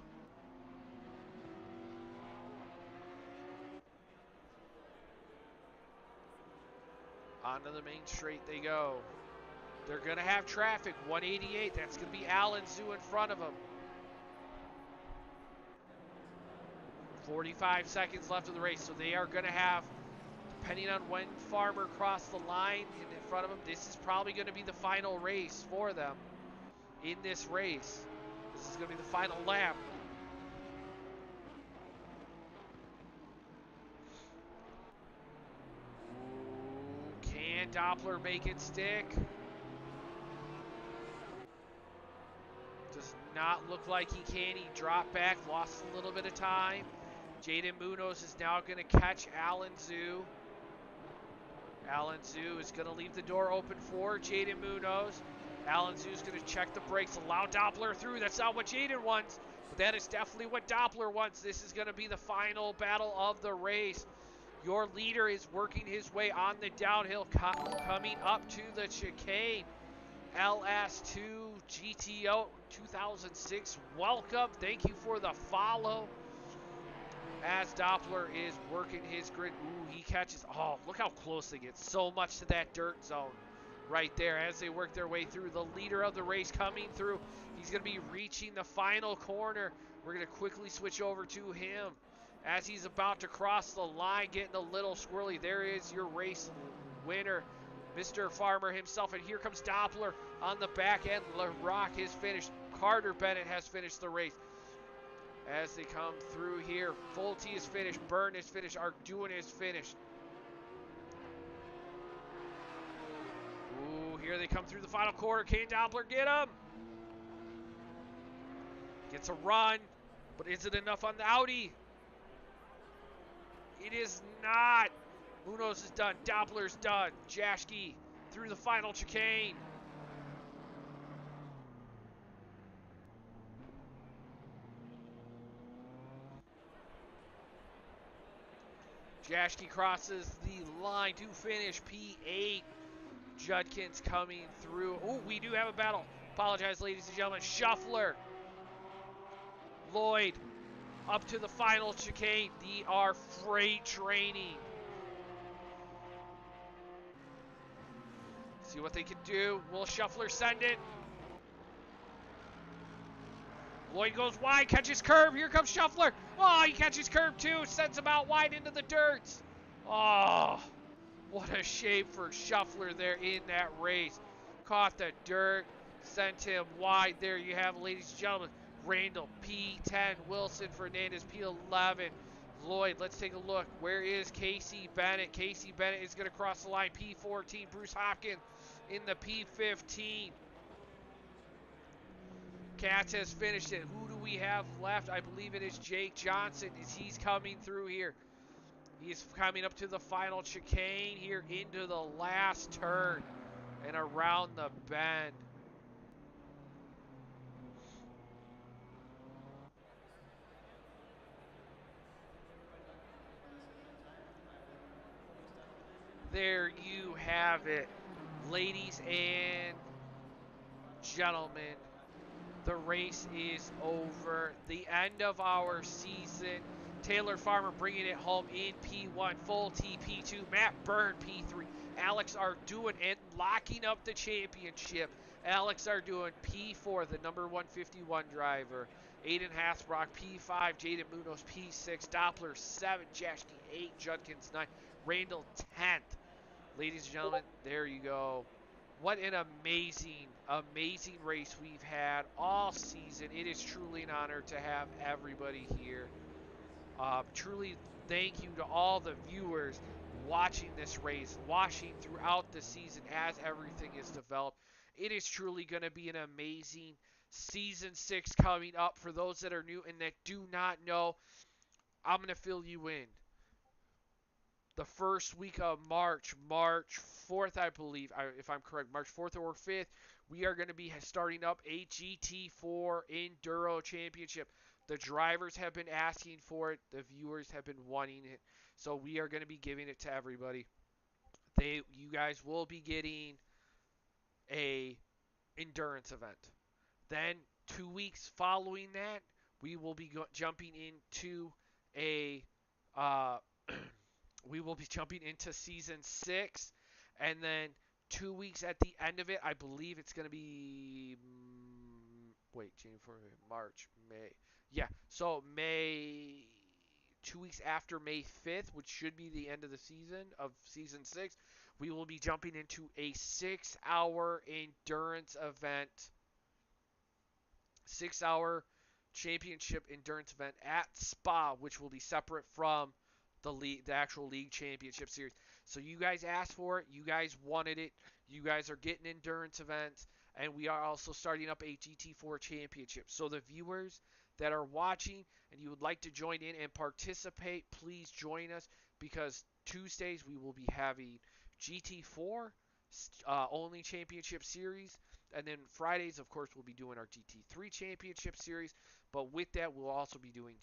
S1: Onto the main straight they go. They're going to have traffic. 188. That's going to be Alan Zhu in front of him. 45 seconds left of the race. So they are going to have, depending on when Farmer crossed the line and in front of him, this is probably going to be the final race for them in this race. This is going to be the final lap. Ooh, can Doppler make it stick? Does not look like he can. He dropped back, lost a little bit of time. Jaden Munoz is now going to catch Alan Zhu. Alan Zhu is going to leave the door open for Jaden Munoz. Alan Zhu is going to check the brakes, allow Doppler through. That's not what Jaden wants, but that is definitely what Doppler wants. This is going to be the final battle of the race. Your leader is working his way on the downhill, coming up to the chicane. LS2 GTO 2006, welcome. Thank you for the follow. As Doppler is working his grid. Ooh, he catches. Oh, look how close they get. So much to that dirt zone right there as they work their way through. The leader of the race coming through. He's going to be reaching the final corner. We're going to quickly switch over to him as he's about to cross the line, getting a little squirrely. There is your race winner, Mr. Farmer himself, and here comes Doppler on the back end. LaRock is finished. Carter Bennett has finished the race. As they come through here, Fulte is finished. Byrne is finished. Arduin is finished. Ooh, here they come through the final quarter. Can Doppler get him? Gets a run, but is it enough on the Audi? It is not. Munoz is done. Doppler's done. Jaschke through the final chicane. Jaschke crosses the line to finish P8. Judkins coming through. Oh, we do have a battle. Apologize, ladies and gentlemen. Shuffler. Lloyd up to the final chicane. They are freight training. See what they can do. Will Shuffler send it? Lloyd goes wide, catches curve. Here comes Shuffler. Oh, he catches curve too. Sends him out wide into the dirt. Oh, what a shape for Shuffler there in that race. Caught the dirt, sent him wide. There you have it, ladies and gentlemen. Randall, P10. Wilson Fernandez, P11. Lloyd, let's take a look. Where is Casey Bennett? Casey Bennett is going to cross the line. P14. Bruce Hopkins in the P15. Katz has finished it. Who do we have left? I believe it is Jake Johnson. He's coming through here. He's coming up to the final chicane here into the last turn and around the bend. There you have it, ladies and gentlemen. The race is over. The end of our season. Taylor Farmer bringing it home in P1. Fulte P2. Matt Byrne P3. Alex Arduin and locking up the championship. Alex Arduin P4, the number 151 driver. Aiden Hasbrock P5. Jaden Munoz P6. Doppler 7. Jaschke 8. Judkins 9. Randall 10th. Ladies and gentlemen, there you go. What an amazing, amazing race we've had all season. It is truly an honor to have everybody here. Truly thank you to all the viewers watching this race, watching throughout the season as everything is developed. It is truly going to be an amazing Season 6 coming up. For those that are new and that do not know, I'm going to fill you in. The first week of March 4th, I believe, if I'm correct, March 4th or 5th, we are going to be starting up a GT4 Enduro Championship. The drivers have been asking for it. The viewers have been wanting it. So we are going to be giving it to everybody. You guys will be getting a endurance event. Then 2 weeks following that, we will be jumping into a we will be jumping into Season 6, and then 2 weeks at the end of it, I believe it's going to be, January, March, May. Yeah, so May, 2 weeks after May 5th, which should be the end of the season of Season 6, we will be jumping into a 6-hour endurance event. 6-hour championship endurance event at Spa, which will be separate from the actual league championship series. So you guys asked for it, you guys wanted it, you guys are getting endurance events, and we are also starting up a GT4 championship. So the viewers that are watching and you would like to join in and participate, please join us, because Tuesdays we will be having GT4 only championship series, and then Fridays, of course, we'll be doing our GT3 championship series. But with that, we'll also be doing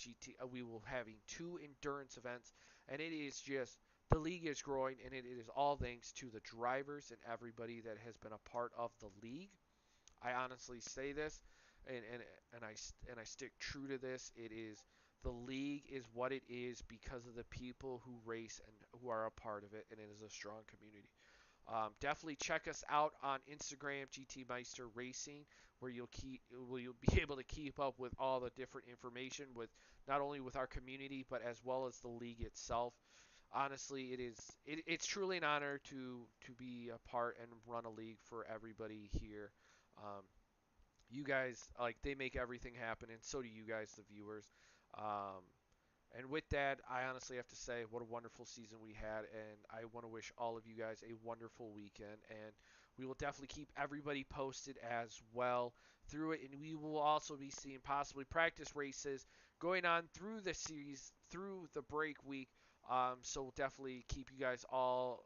S1: we will having 2 endurance events, and it is just, the league is growing, and it is all thanks to the drivers and everybody that has been a part of the league. I honestly say this, and I stick true to this. It is, the league is what it is because of the people who race and who are a part of it, and it is a strong community. Definitely check us out on Instagram, GT Meister Racing, where you'll be able to keep up with all the different information, with not only with our community but as well as the league itself. honestly, it's truly an honor to be a part and run a league for everybody here. Um, you guys, like, they make everything happen, and so do you guys, the viewers. Um, and with that, I honestly have to say what a wonderful season we had, and I want to wish all of you guys a wonderful weekend. And we will definitely keep everybody posted as well through it, and we will also be seeing possibly practice races going on through the series, through the break week. So we'll definitely keep you guys all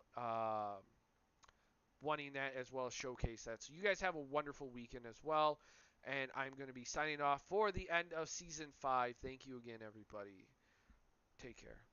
S1: wanting that as well as showcase that. So you guys have a wonderful weekend as well. And I'm going to be signing off for the end of season 5. Thank you again, everybody. Take care.